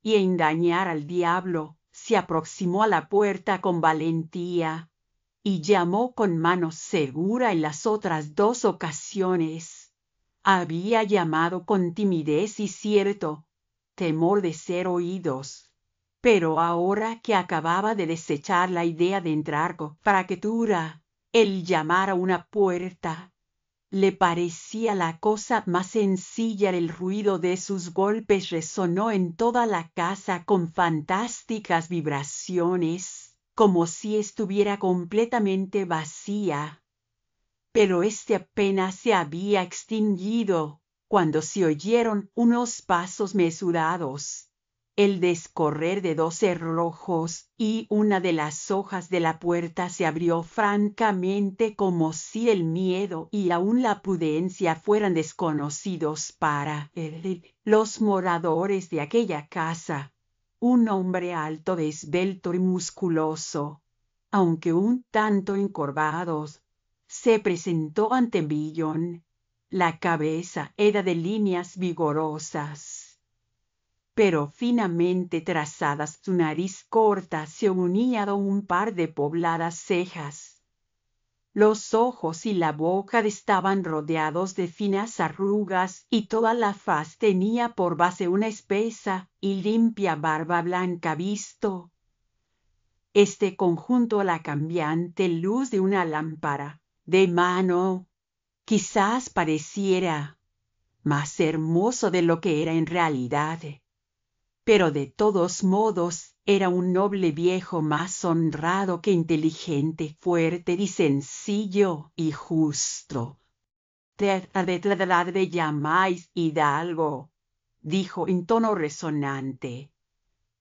Y engañar al diablo, se aproximó a la puerta con valentía y llamó con mano segura. En las otras dos ocasiones había llamado con timidez y cierto temor de ser oídos, pero ahora que acababa de desechar la idea de entrar con fractura, el llamar a una puerta le parecía la cosa más sencilla. El ruido de sus golpes resonó en toda la casa con fantásticas vibraciones, como si estuviera completamente vacía. Pero este apenas se había extinguido cuando se oyeron unos pasos mesurados, el descorrer de dos cerrojos, y una de las hojas de la puerta se abrió francamente, como si el miedo y aun la prudencia fueran desconocidos para los moradores de aquella casa. Un hombre alto, esbelto y musculoso, aunque un tanto encorvado, se presentó ante Villon. La cabeza era de líneas vigorosas, pero finamente trazadas. Su nariz corta se unía a un par de pobladas cejas. Los ojos y la boca estaban rodeados de finas arrugas y toda la faz tenía por base una espesa y limpia barba blanca visto. Este conjunto a la cambiante luz de una lámpara de mano, quizás pareciera más hermoso de lo que era en realidad. Pero de todos modos era un noble viejo más honrado que inteligente, fuerte y sencillo y justo. «Te llamáis Hidalgo», dijo en tono resonante.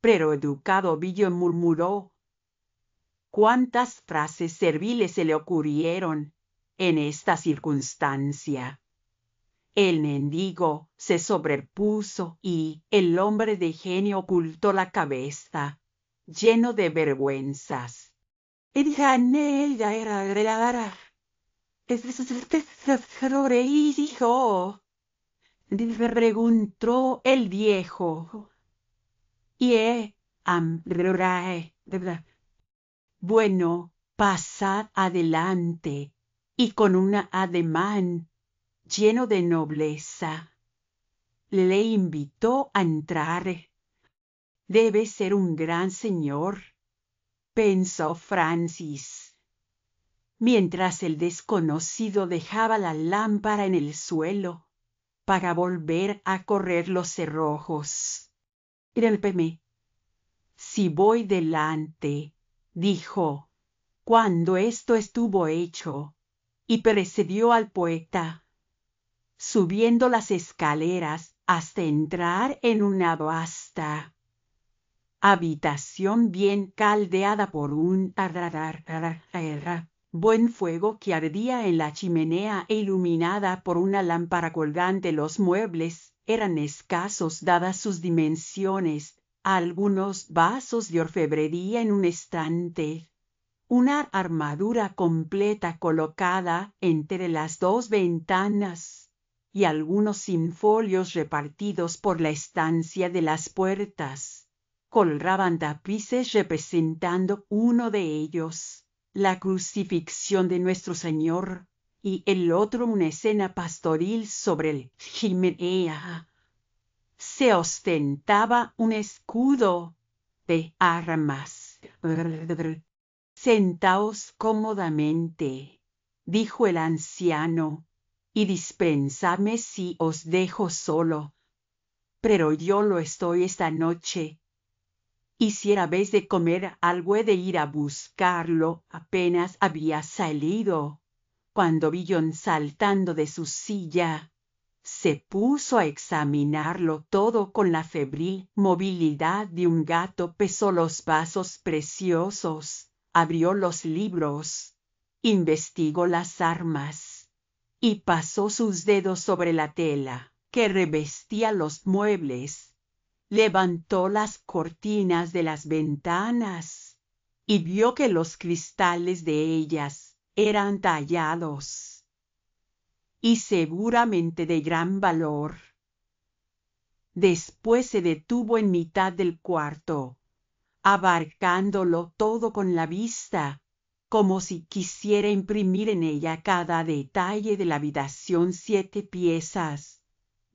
Pero educado Billo murmuró. ¿Cuántas frases serviles se le ocurrieron en esta circunstancia? El mendigo se sobrepuso y el hombre de genio ocultó la cabeza, lleno de vergüenzas. Preguntó el viejo. Bueno, pasad adelante, y con un ademán lleno de nobleza le invitó a entrar. Debe ser un gran señor, pensó Francis, mientras el desconocido dejaba la lámpara en el suelo para volver a correr los cerrojos. «Discúlpeme si voy delante», dijo, cuando esto estuvo hecho, y precedió al poeta, subiendo las escaleras hasta entrar en una vasta habitación bien caldeada por un buen fuego que ardía en la chimenea e iluminada por una lámpara colgante. Los muebles eran escasos dadas sus dimensiones, algunos vasos de orfebrería en un estante, una armadura completa colocada entre las dos ventanas y algunos cinfolios repartidos por la estancia de las puertas. Colgaban tapices representando uno de ellos la crucifixión de Nuestro Señor y el otro una escena pastoril sobre el chimenea. Se ostentaba un escudo de armas. «Sentaos cómodamente», dijo el anciano, «y dispensadme si os dejo solo, pero yo lo estoy esta noche, y si era vez de comer algo he de ir a buscarlo». Apenas había salido, cuando Villon, saltando de su silla, se puso a examinarlo todo con la febril movilidad de un gato. Pesó los vasos preciosos, abrió los libros, investigó las armas, y pasó sus dedos sobre la tela que revestía los muebles. Levantó las cortinas de las ventanas y vio que los cristales de ellas eran tallados y seguramente de gran valor. Después se detuvo en mitad del cuarto, abarcándolo todo con la vista, como si quisiera imprimir en ella cada detalle de la habitación. 7 piezas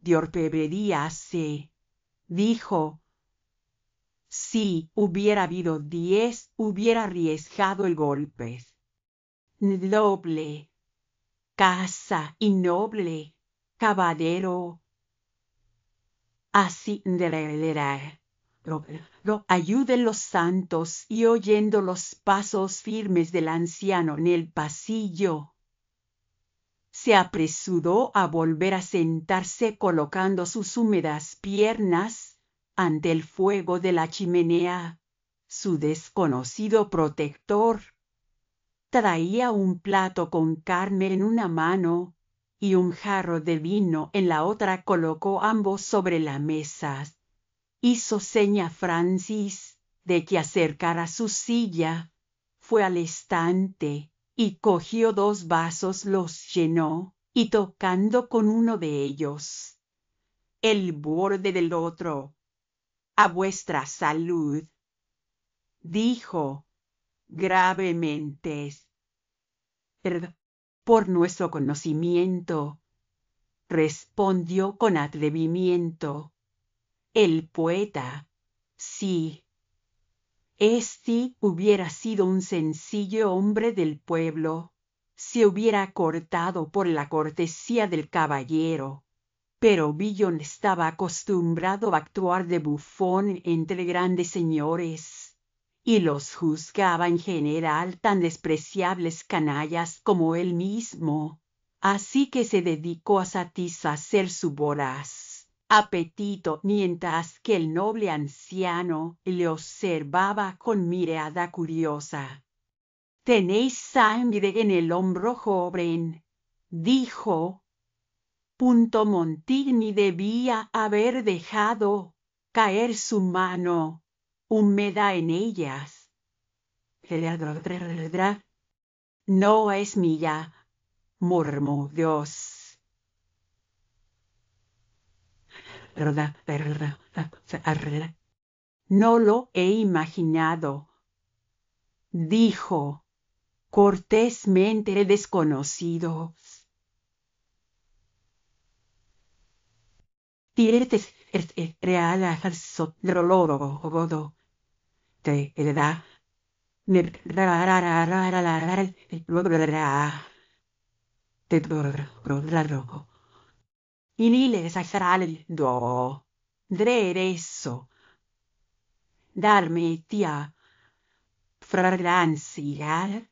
de orfebrería se, dijo. Si hubiera habido 10, hubiera arriesgado el golpe. Noble casa y noble caballero. Así lo ayuden los santos. Y oyendo los pasos firmes del anciano en el pasillo, se apresuró a volver a sentarse, colocando sus húmedas piernas ante el fuego de la chimenea. Su desconocido protector traía un plato con carne en una mano y un jarro de vino en la otra. Colocó ambos sobre la mesa. Hizo seña a Francis de que acercara su silla. Fue al estante y cogió 2 vasos, los llenó, y tocando con uno de ellos el borde del otro: «A vuestra salud», dijo gravemente. Por nuestro conocimiento, respondió con atrevimiento el poeta. Sí, este hubiera sido un sencillo hombre del pueblo, se hubiera cortado por la cortesía del caballero. Pero Villon estaba acostumbrado a actuar de bufón entre grandes señores, y los juzgaba en general tan despreciables canallas como él mismo. Así que se dedicó a satisfacer su voraz apetito mientras que el noble anciano le observaba con mirada curiosa. «Tenéis sangre en el hombro, joven», dijo. Montigny debía haber dejado caer su mano húmeda en ellas. «No es mía», murmuró Dios. «No lo he imaginado», dijo cortésmente el desconocido. «Tienes real te da y ni les do drereso darme tía Francia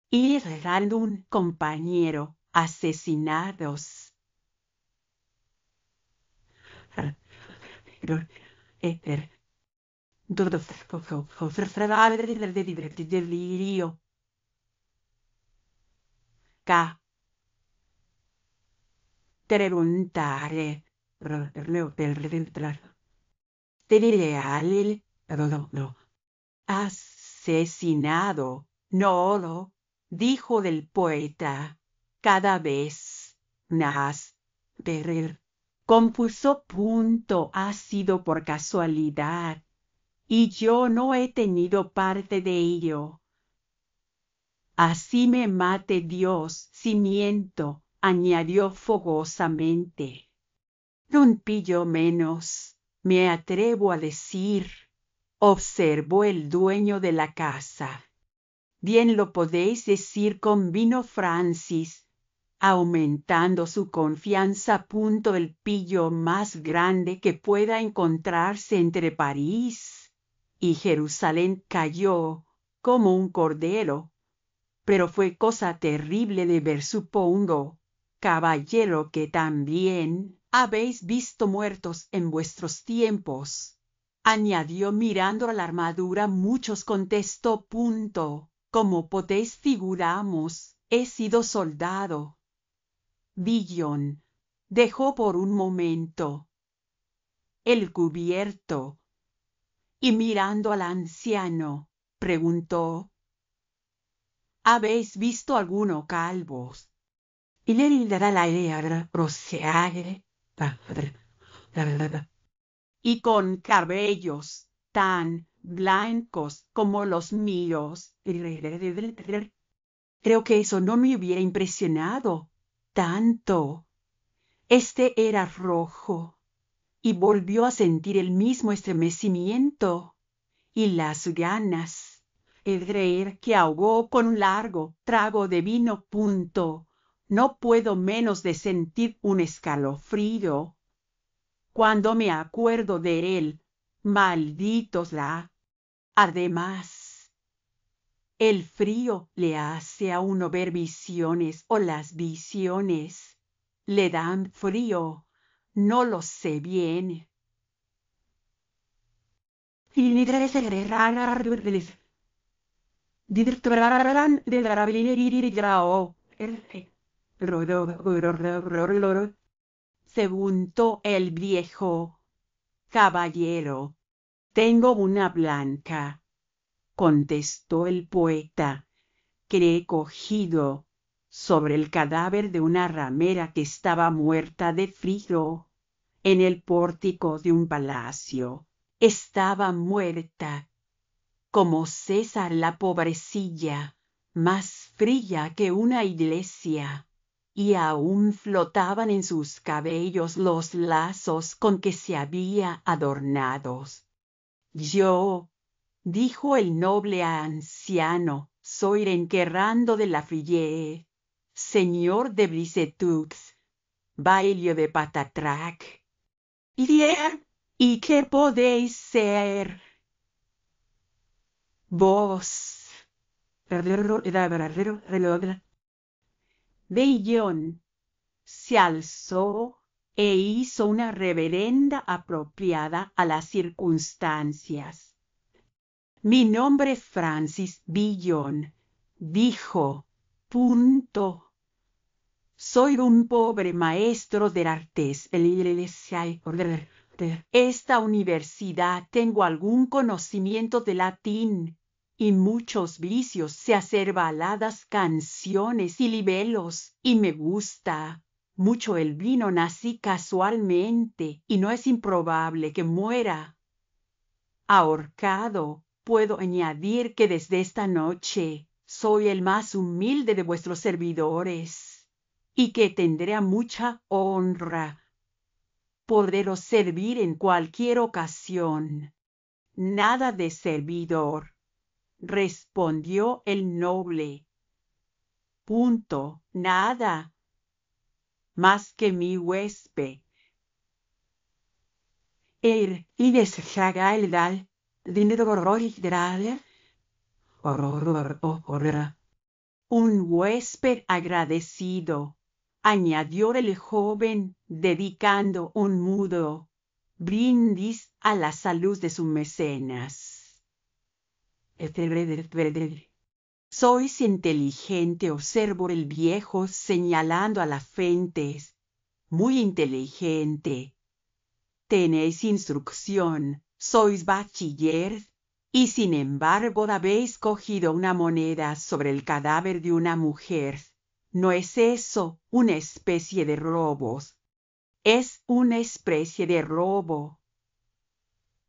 y regando un compañero asesinados. Delirio. K. Preguntare. Asesinado. No lo dijo del poeta. Cada vez más. Compuso punto ha sido por casualidad, y yo no he tenido parte de ello. Así me mate Dios si miento, añadió fogosamente. Un pillo menos, me atrevo a decir, observó el dueño de la casa. Bien lo podéis decir, convino Francis, aumentando su confianza. El pillo más grande que pueda encontrarse entre París y Jerusalén cayó como un cordero. Pero fue cosa terrible de ver, supongo, caballero, que también habéis visto muertos en vuestros tiempos, añadió mirando a la armadura. Muchos, contestó. Como podéis figuramos, he sido soldado. Villon dejó por un momento el cubierto y mirando al anciano, preguntó: ¿habéis visto alguno calvos? Y le dará la idea y con cabellos tan blancos como los míos. Creo que eso no me hubiera impresionado tanto. Este era rojo, y volvió a sentir el mismo estremecimiento y las ganas. El reír que ahogó con un largo trago de vino. No puedo menos de sentir un escalofrío cuando me acuerdo de él. Malditos la. Además, el frío le hace a uno ver visiones, o las visiones le dan frío. No lo sé bien. Preguntó el viejo. Caballero, tengo una blanca, contestó el poeta, que he cogido sobre el cadáver de una ramera que estaba muerta de frío en el pórtico de un palacio. Estaba muerta como César la pobrecilla, más fría que una iglesia, y aún flotaban en sus cabellos los lazos con que se había adornados. Yo, dijo el noble anciano, soy Renquerrando de la Fille, señor de Brisetux, bailio de Patatrac. ¿Y qué podéis ser? Vos. Bellón se alzó e hizo una reverenda apropiada a las circunstancias. Mi nombre es Francis Billon, dijo. Punto. Soy un pobre maestro de artes. Esta universidad tengo algún conocimiento de latín y muchos vicios, sé hacer baladas, canciones y libelos, y me gusta mucho el vino. Nací casualmente y no es improbable que muera ahorcado. Puedo añadir que desde esta noche soy el más humilde de vuestros servidores y que tendré mucha honra poderos servir en cualquier ocasión. Nada de servidor, respondió el noble. Punto, nada más que mi huésped. Y deshaga el dal, dinero un huésped agradecido, añadió el joven, dedicando un mudo brindis a la salud de su mecenas. Sois inteligente, observó el viejo, señalando a la frente. Muy inteligente. Tenéis instrucción, sois bachiller, y sin embargo habéis cogido una moneda sobre el cadáver de una mujer. ¿No es eso una especie de robos? Es una especie de robo,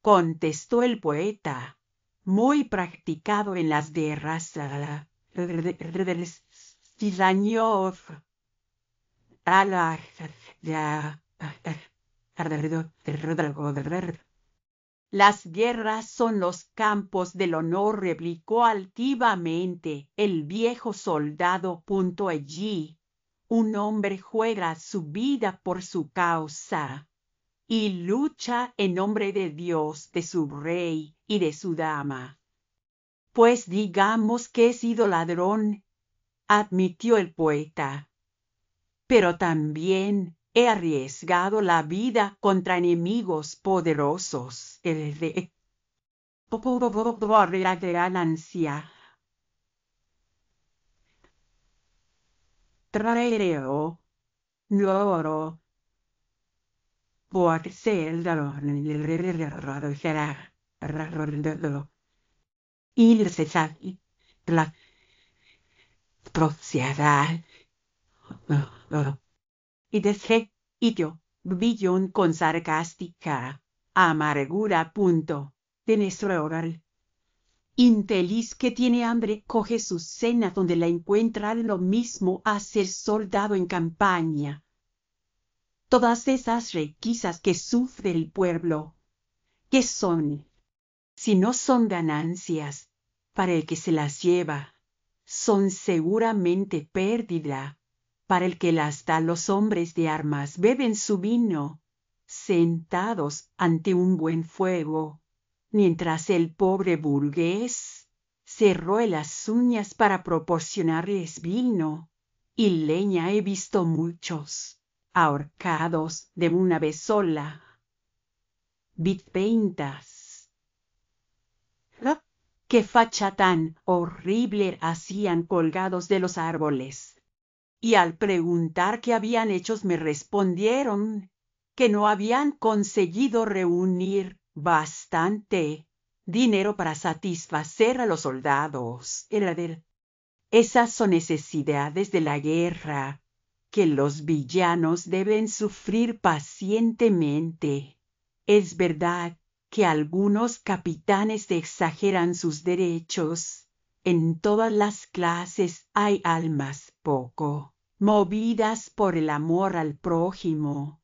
contestó el poeta, muy practicado en las guerras. Señor. Las guerras son los campos del honor, replicó altivamente el viejo soldado. Allí un hombre juega su vida por su causa y lucha en nombre de Dios, de su rey y de su dama. Pues digamos que he sido ladrón, admitió el poeta, pero también he arriesgado la vida contra enemigos poderosos. La ganancia. Traereo. Loro. Por ser il se sa la propiedad. Y desde yo, Billon con sarcástica amargura. De nuestro hogar. Infeliz que tiene hambre, coge su cena donde la encuentra. Lo mismo a ser soldado en campaña. Todas esas requisas que sufre el pueblo, ¿qué son? Si no son ganancias para el que se las lleva, son seguramente pérdida para el que las da. Los hombres de armas beben su vino, sentados ante un buen fuego, mientras el pobre burgués se roe las uñas para proporcionarles vino y leña. He visto muchos ahorcados de una vez sola. Vitpeintas. ¡Qué facha tan horrible hacían colgados de los árboles! Y al preguntar qué habían hecho me respondieron que no habían conseguido reunir bastante dinero para satisfacer a los soldados. Esas son necesidades de la guerra que los villanos deben sufrir pacientemente. Es verdad que algunos capitanes exageran sus derechos. En todas las clases hay almas poco movidas por el amor al prójimo.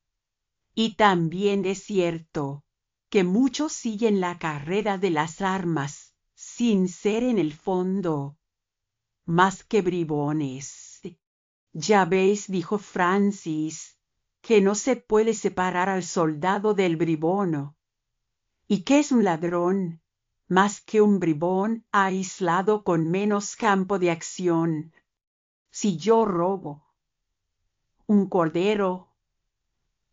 Y también es cierto que muchos siguen la carrera de las armas sin ser en el fondo más que bribones. Ya veis, dijo Francis, que no se puede separar al soldado del bribón. ¿Y qué es un ladrón? Más que un bribón aislado con menos campo de acción. Si yo robo un cordero,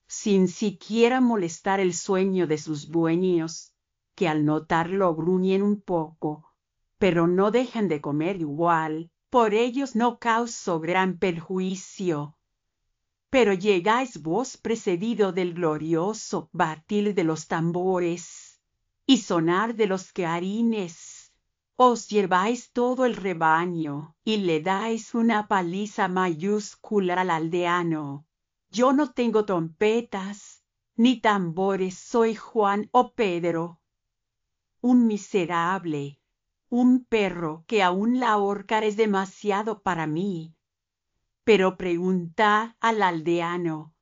sin siquiera molestar el sueño de sus dueños, que al notarlo gruñen un poco, pero no dejan de comer igual, por ellos no causo gran perjuicio. Pero llegáis vos precedido del glorioso batir de los tambores y sonar de los clarines. Os lleváis todo el rebaño y le dais una paliza mayúscula al aldeano. Yo no tengo trompetas ni tambores, soy Juan o Pedro, un miserable, un perro que aún la ahorcar es demasiado para mí. Pero pregunta al aldeano,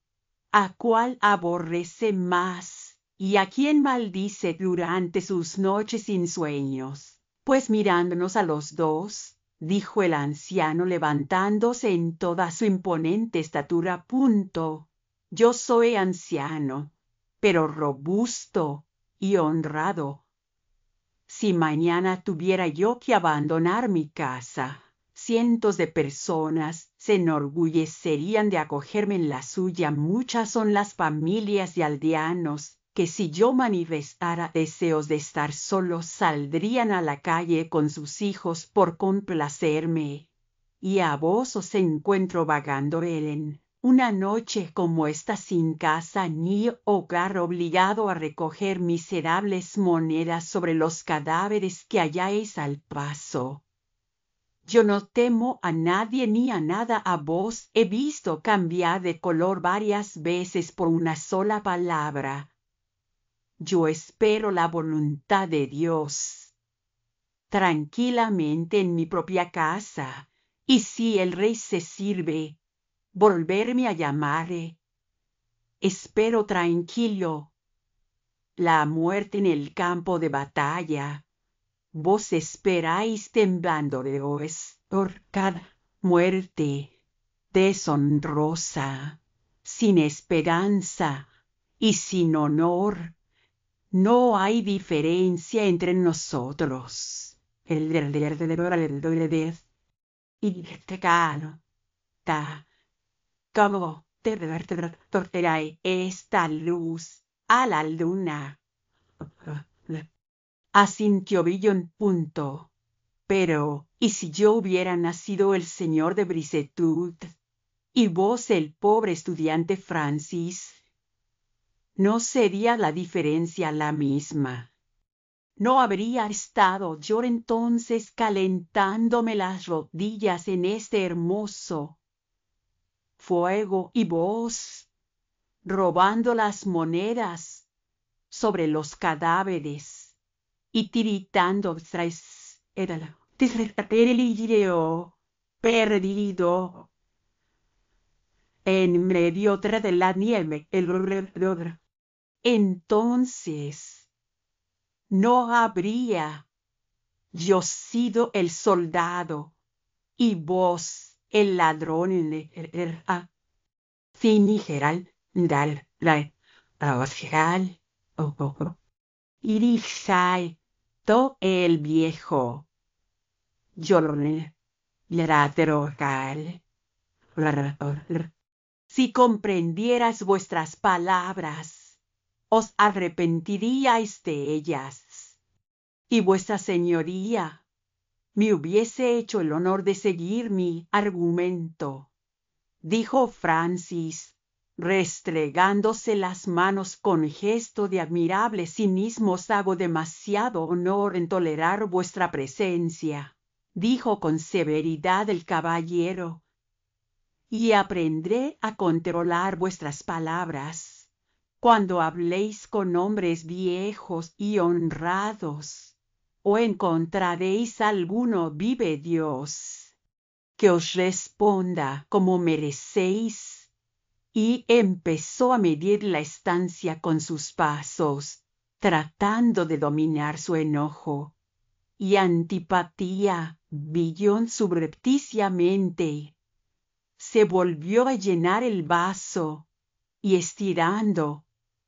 ¿a cuál aborrece más y a quién maldice durante sus noches sin sueños? Pues mirándonos a los dos, dijo el anciano levantándose en toda su imponente estatura. Yo soy anciano, pero robusto y honrado. Si mañana tuviera yo que abandonar mi casa, cientos de personas se enorgullecerían de acogerme en la suya. Muchas son las familias de aldeanos que, si yo manifestara deseos de estar solos, saldrían a la calle con sus hijos por complacerme. Y a vos os encuentro vagando, Helen, una noche como esta, sin casa ni hogar, obligado a recoger miserables monedas sobre los cadáveres que halláis al paso. Yo no temo a nadie ni a nada. A vos he visto cambiar de color varias veces por una sola palabra. Yo espero la voluntad de Dios. Tranquilamente en mi propia casa, y si el rey se sirve, volverme a llamar. Espero tranquilo la muerte en el campo de batalla. Vos esperáis temblando de horcada muerte deshonrosa, sin esperanza y sin honor. No hay diferencia entre nosotros. ¿Cómo te torcerá esta luz a la luna? Asintió Villon. Pero, ¿y si yo hubiera nacido el señor de Brisetout, y vos el pobre estudiante Francis? ¿No sería la diferencia la misma? ¿No habría estado yo entonces calentándome las rodillas en este hermoso fuego, y vos robando las monedas sobre los cadáveres y tiritando tras el perdido en medio de la nieve? Entonces no habría yo sido el soldado y vos el ladrón en el finigeral dal la ausgeral irisai to el viejo llorone ladrogal. Si comprendieras vuestras palabras, os arrepentiríais de ellas, y vuestra señoría me hubiese hecho el honor de seguir mi argumento, dijo Francis, restregándose las manos con gesto de admirable cinismo. Os hago demasiado honor en tolerar vuestra presencia, dijo con severidad el caballero, y aprendré a controlar vuestras palabras. Cuando habléis con hombres viejos y honrados, o encontraréis alguno vive Dios, que os responda como merecéis. Y empezó a medir la estancia con sus pasos, tratando de dominar su enojo. Y antipatía, Villon subrepticiamente, se volvió a llenar el vaso, y estirando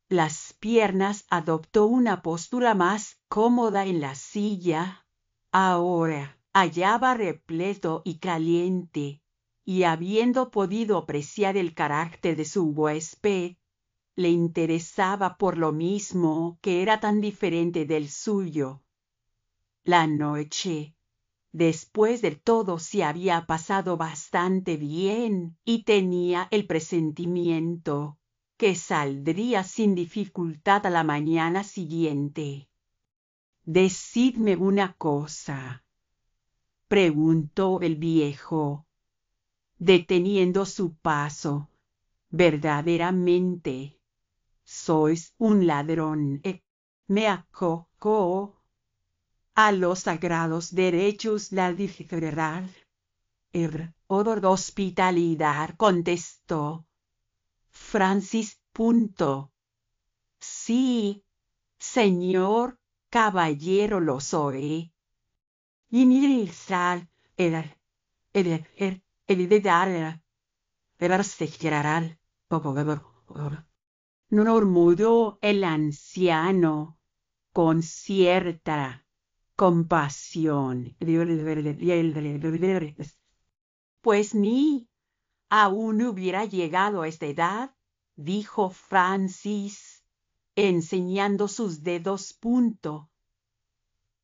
las piernas adoptó una postura más cómoda en la silla. Ahora hallaba repleto y caliente, y habiendo podido apreciar el carácter de su huésped, le interesaba por lo mismo que era tan diferente del suyo. La noche, después de todo, se había pasado bastante bien, y tenía el presentimiento que saldría sin dificultad a la mañana siguiente. «Decidme una cosa», preguntó el viejo, deteniendo su paso. «¿Verdaderamente sois un ladrón? Me acojo a los sagrados derechos la libertad o de hospitalidad», contestó Francis. «Sí, señor caballero, lo soy. Y ni sal el murmuró el anciano con cierta compasión. «Pues ni aún hubiera llegado a esta edad», dijo Francis, enseñando sus dedos.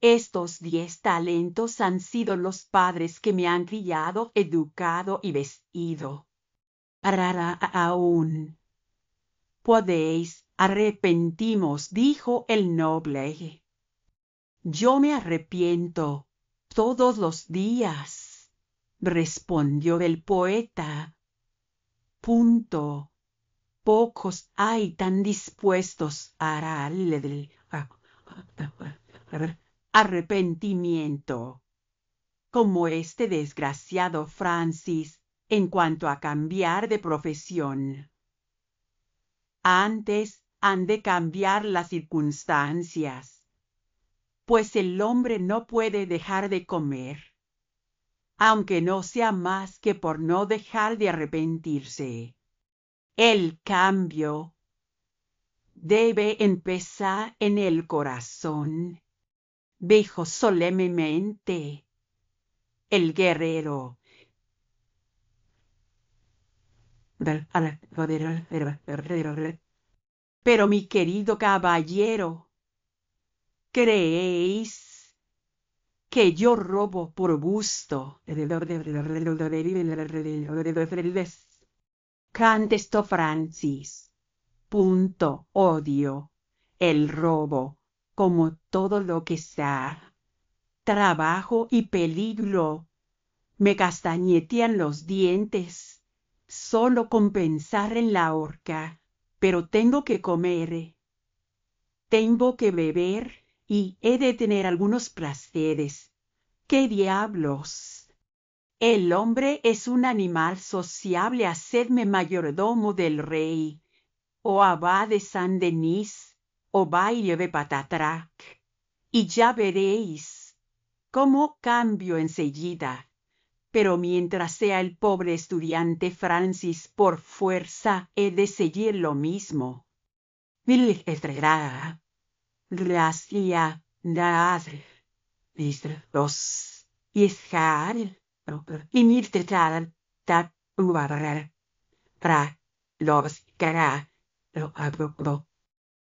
«Estos 10 talentos han sido los padres que me han criado, educado y vestido. Aún podéis arrepentimos», dijo el noble. «Yo me arrepiento todos los días», respondió el poeta. Pocos hay tan dispuestos a arrepentimiento como este desgraciado Francis en cuanto a cambiar de profesión. Antes han de cambiar las circunstancias, pues el hombre no puede dejar de comer, aunque no sea más que por no dejar de arrepentirse. El cambio debe empezar en el corazón, dijo solemnemente el guerrero. «Pero mi querido caballero, ¿creéis que yo robo por gusto?», contestó Francis. «Odio el robo como todo lo que sea trabajo y peligro. Me castañetean los dientes solo con pensar en la horca, pero tengo que comer, tengo que beber y he de tener algunos placeres. ¡Qué diablos! El hombre es un animal sociable. Hacedme mayordomo del rey, o abad de Saint-Denis, o baile de Patatrac, y ya veréis cómo cambio enseguida. Pero mientras sea el pobre estudiante Francis, por fuerza he de seguir lo mismo.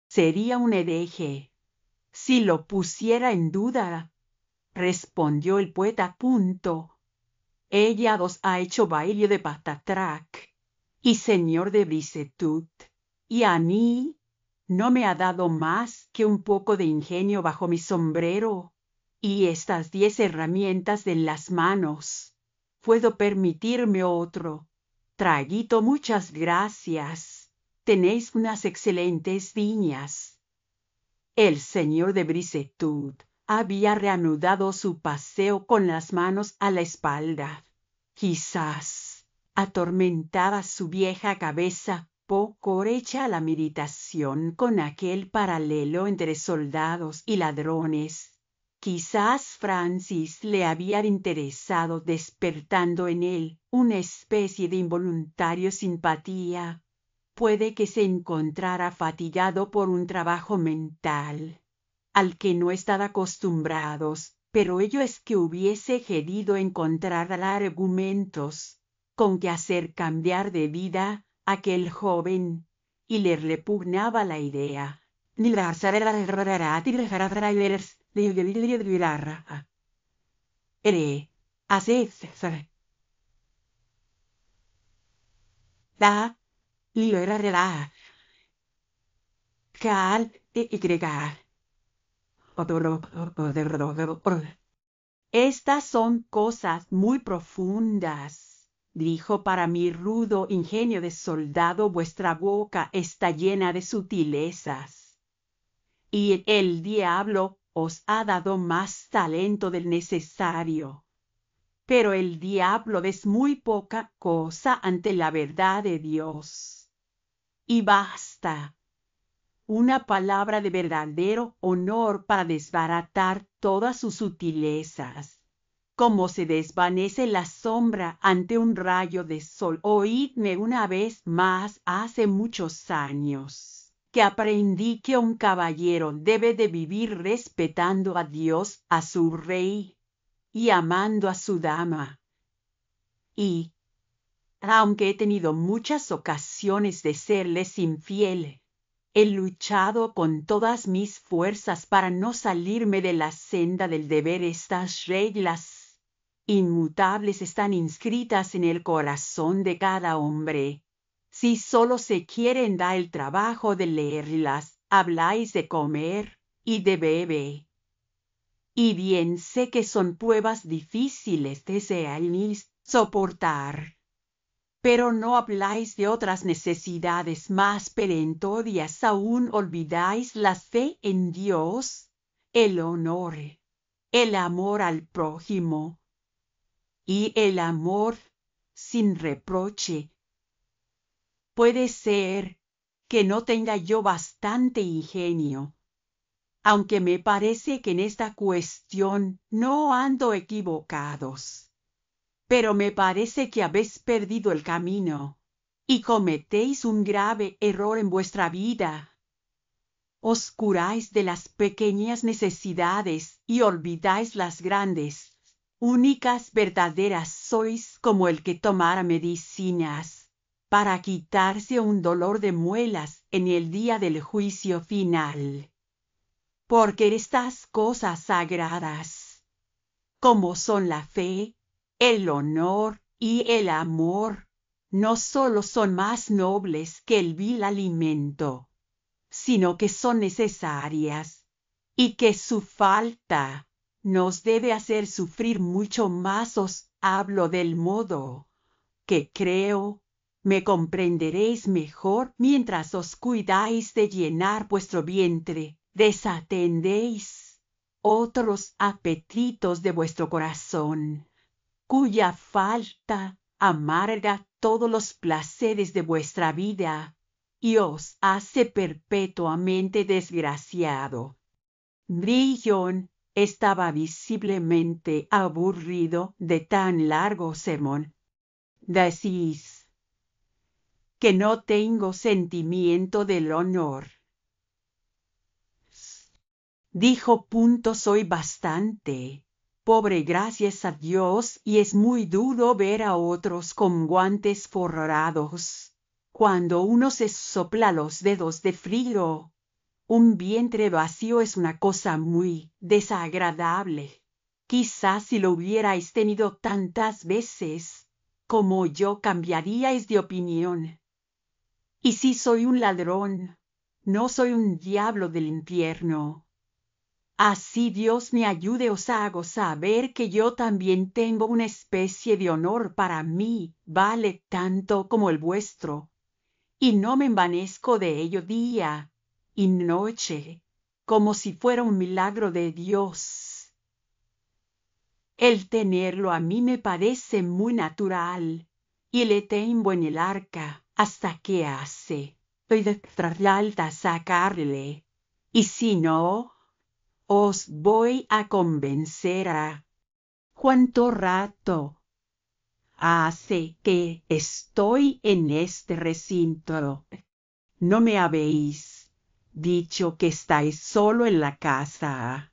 Sería un hereje si lo pusiera en duda, respondió el poeta. «Ella os ha hecho baile de Patatrac y señor de Brisetout, y a mí no me ha dado más que un poco de ingenio bajo mi sombrero y estas 10 herramientas en las manos. Puedo permitirme otro traguito. Muchas gracias. tenéis unas excelentes viñas. El señor de Brisetout había reanudado su paseo con las manos a la espalda. Quizás atormentaba su vieja cabeza, poco hecha a la meditación con aquel paralelo entre soldados y ladrones. Quizás Francis le había interesado, despertando en él una especie de involuntaria simpatía. Puede que se encontrara fatigado por un trabajo mental al que no estaba acostumbrados, pero ello es que hubiese querido encontrar argumentos con que hacer cambiar de vida a aquel joven, y le repugnaba la idea. Estas son cosas muy profundas, dijo. Para mi rudo ingenio de soldado vuestra boca está llena de sutilezas, y el diablo os ha dado más talento del necesario. Pero el diablo es muy poca cosa ante la verdad de Dios. Y basta una palabra de verdadero honor para desbaratar todas sus sutilezas. Como se desvanece la sombra ante un rayo de sol. Oídme una vez más. Hace muchos años que aprendí que un caballero debe de vivir respetando a Dios, a su rey, y amando a su dama. Y, aunque he tenido muchas ocasiones de serles infiel, he luchado con todas mis fuerzas para no salirme de la senda del deber. Estas reglas inmutables están inscritas en el corazón de cada hombre. Si solo se quieren dar el trabajo de leerlas, habláis de comer y de beber. Y bien sé que son pruebas difíciles de soportar. Pero no habláis de otras necesidades más perentorias. Aún olvidáis la fe en Dios, el honor, el amor al prójimo y el amor sin reproche. Puede ser que no tenga yo bastante ingenio, aunque me parece que en esta cuestión no ando equivocados. Pero me parece que habéis perdido el camino y cometéis un grave error en vuestra vida. Os curáis de las pequeñas necesidades y olvidáis las grandes. Únicas verdaderas sois como el que tomara medicinas para quitarse un dolor de muelas en el día del juicio final. Porque estas cosas sagradas, como son la fe, el honor y el amor, no sólo son más nobles que el vil alimento, sino que son necesarias, y que su falta nos debe hacer sufrir mucho más. Os hablo del modo que creo me comprenderéis mejor. Mientras os cuidáis de llenar vuestro vientre, desatendéis otros apetitos de vuestro corazón, cuya falta amarga todos los placeres de vuestra vida y os hace perpetuamente desgraciado. Brigham estaba visiblemente aburrido de tan largo sermón. Decís que no tengo sentimiento del honor, dijo. Soy bastante pobre, gracias a Dios, y es muy duro ver a otros con guantes forrados cuando uno se sopla los dedos de frío. Un vientre vacío es una cosa muy desagradable. Quizás si lo hubierais tenido tantas veces como yo, cambiaríais de opinión. Y si soy un ladrón, no soy un diablo del infierno. Así Dios me ayude, os hago saber que yo también tengo una especie de honor. Para mí vale tanto como el vuestro, y no me envanezco de ello día y noche, como si fuera un milagro de Dios. El tenerlo a mí me parece muy natural, y le tengo en el arca hasta que hace. Estoy de alta sacarle, y si no, os voy a convencer a... ¿Cuánto rato hace que estoy en este recinto? ¿No me habéis dicho que estáis solo en la casa?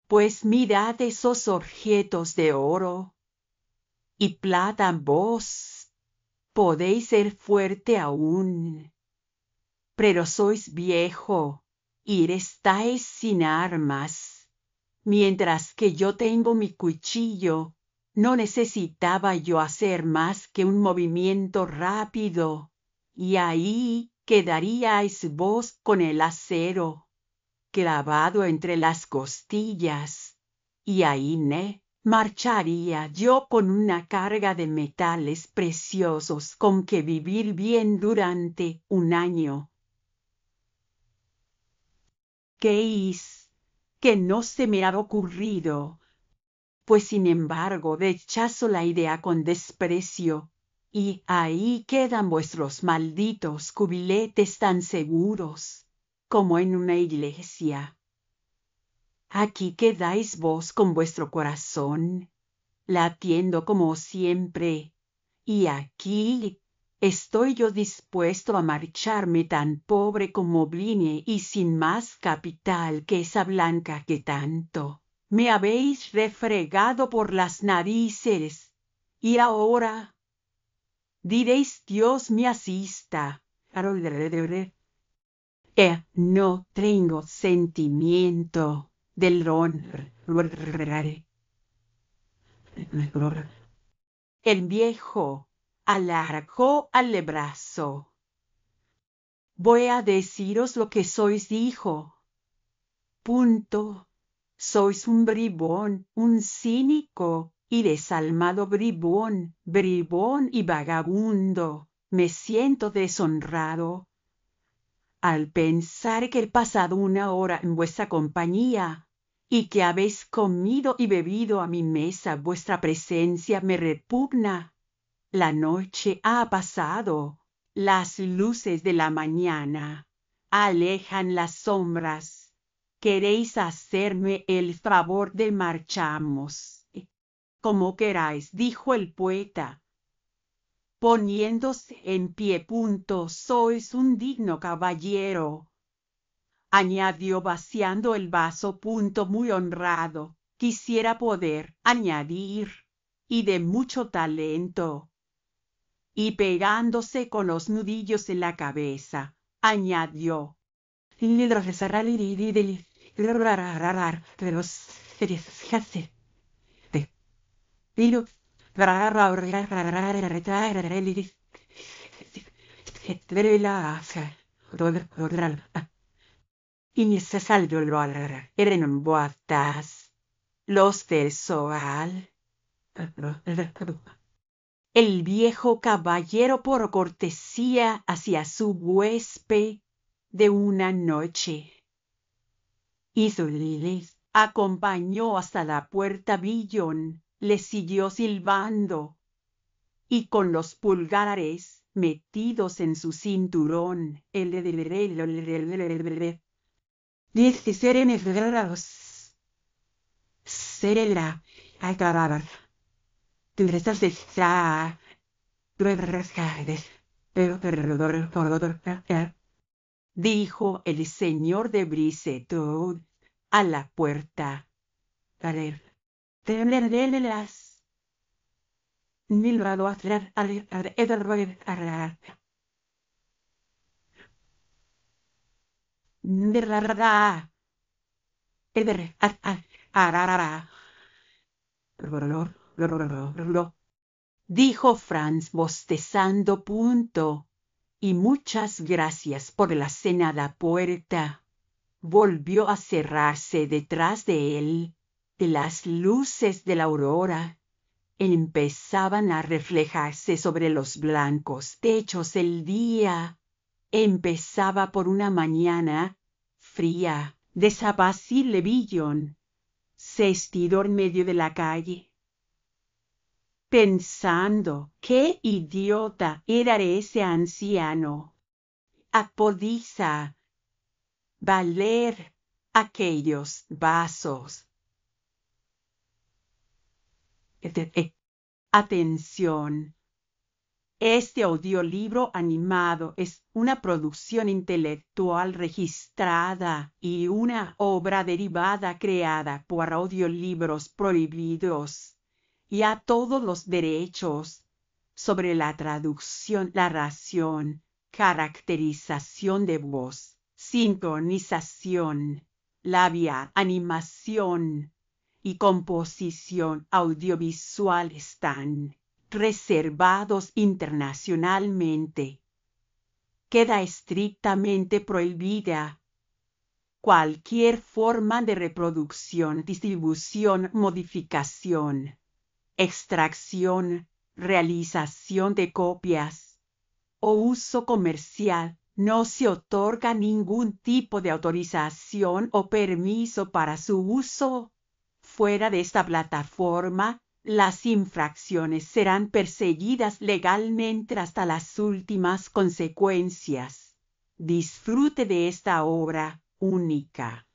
Pues mirad esos objetos de oro y plata, vos podéis ser fuerte aún, pero sois viejo y estáis sin armas, mientras que yo tengo mi cuchillo. No necesitaba yo hacer más que un movimiento rápido, y ahí quedaríais vos con el acero clavado entre las costillas, y ahí marcharía yo con una carga de metales preciosos con que vivir bien durante un año. ¿Qué es que no se me ha ocurrido? Pues sin embargo rechazo la idea con desprecio, y ahí quedan vuestros malditos cubiletes tan seguros como en una iglesia. Aquí quedáis vos con vuestro corazón, latiendo como siempre, y aquí estoy yo dispuesto a marcharme tan pobre como vine y sin más capital que esa blanca que tanto me habéis refregado por las narices, y ahora diréis Dios me asista. No tengo sentimiento del honor. El viejo alargó el brazo. Voy a deciros lo que sois, dijo. Punto. Sois un bribón, un cínico y desalmado bribón, bribón y vagabundo. Me siento deshonrado al pensar que he pasado una hora en vuestra compañía, y que habéis comido y bebido a mi mesa. Vuestra presencia me repugna. La noche ha pasado, las luces de la mañana alejan las sombras. ¿Queréis hacerme el favor de marchamos? Como queráis, dijo el poeta, poniéndose en pie. Sois un digno caballero, añadió vaciando el vaso. Muy honrado. Quisiera poder añadir, y de mucho talento. Y pegándose con los nudillos en la cabeza, añadió: y ni se salió eran en boatas los del soal. El viejo caballero, por cortesía hacia su huésped de una noche, hizoles acompañó hasta la puerta. Villon le siguió silbando, y con los pulgares metidos en su cinturón. Dijo el señor de Brisetout a la puerta. Dijo Franz bostezando. Y muchas gracias por la cena. La puerta volvió a cerrarse detrás de él. De las luces de la aurora empezaban a reflejarse sobre los blancos techos. El día empezaba por una mañana fría, desapacible. Billon se estiró en medio de la calle, pensando qué idiota era ese anciano. Podía valer aquellos vasos. Atención. Este audiolibro animado es una producción intelectual registrada y una obra derivada creada por Audiolibros Prohibidos, y a todos los derechos sobre la traducción, narración, caracterización de voz, sincronización, labia, animación y composición audiovisual están reservados internacionalmente. Queda estrictamente prohibida cualquier forma de reproducción, distribución, modificación, extracción, realización de copias o uso comercial. No se otorga ningún tipo de autorización o permiso para su uso fuera de esta plataforma. Las infracciones serán perseguidas legalmente hasta las últimas consecuencias. Disfrute de esta obra única.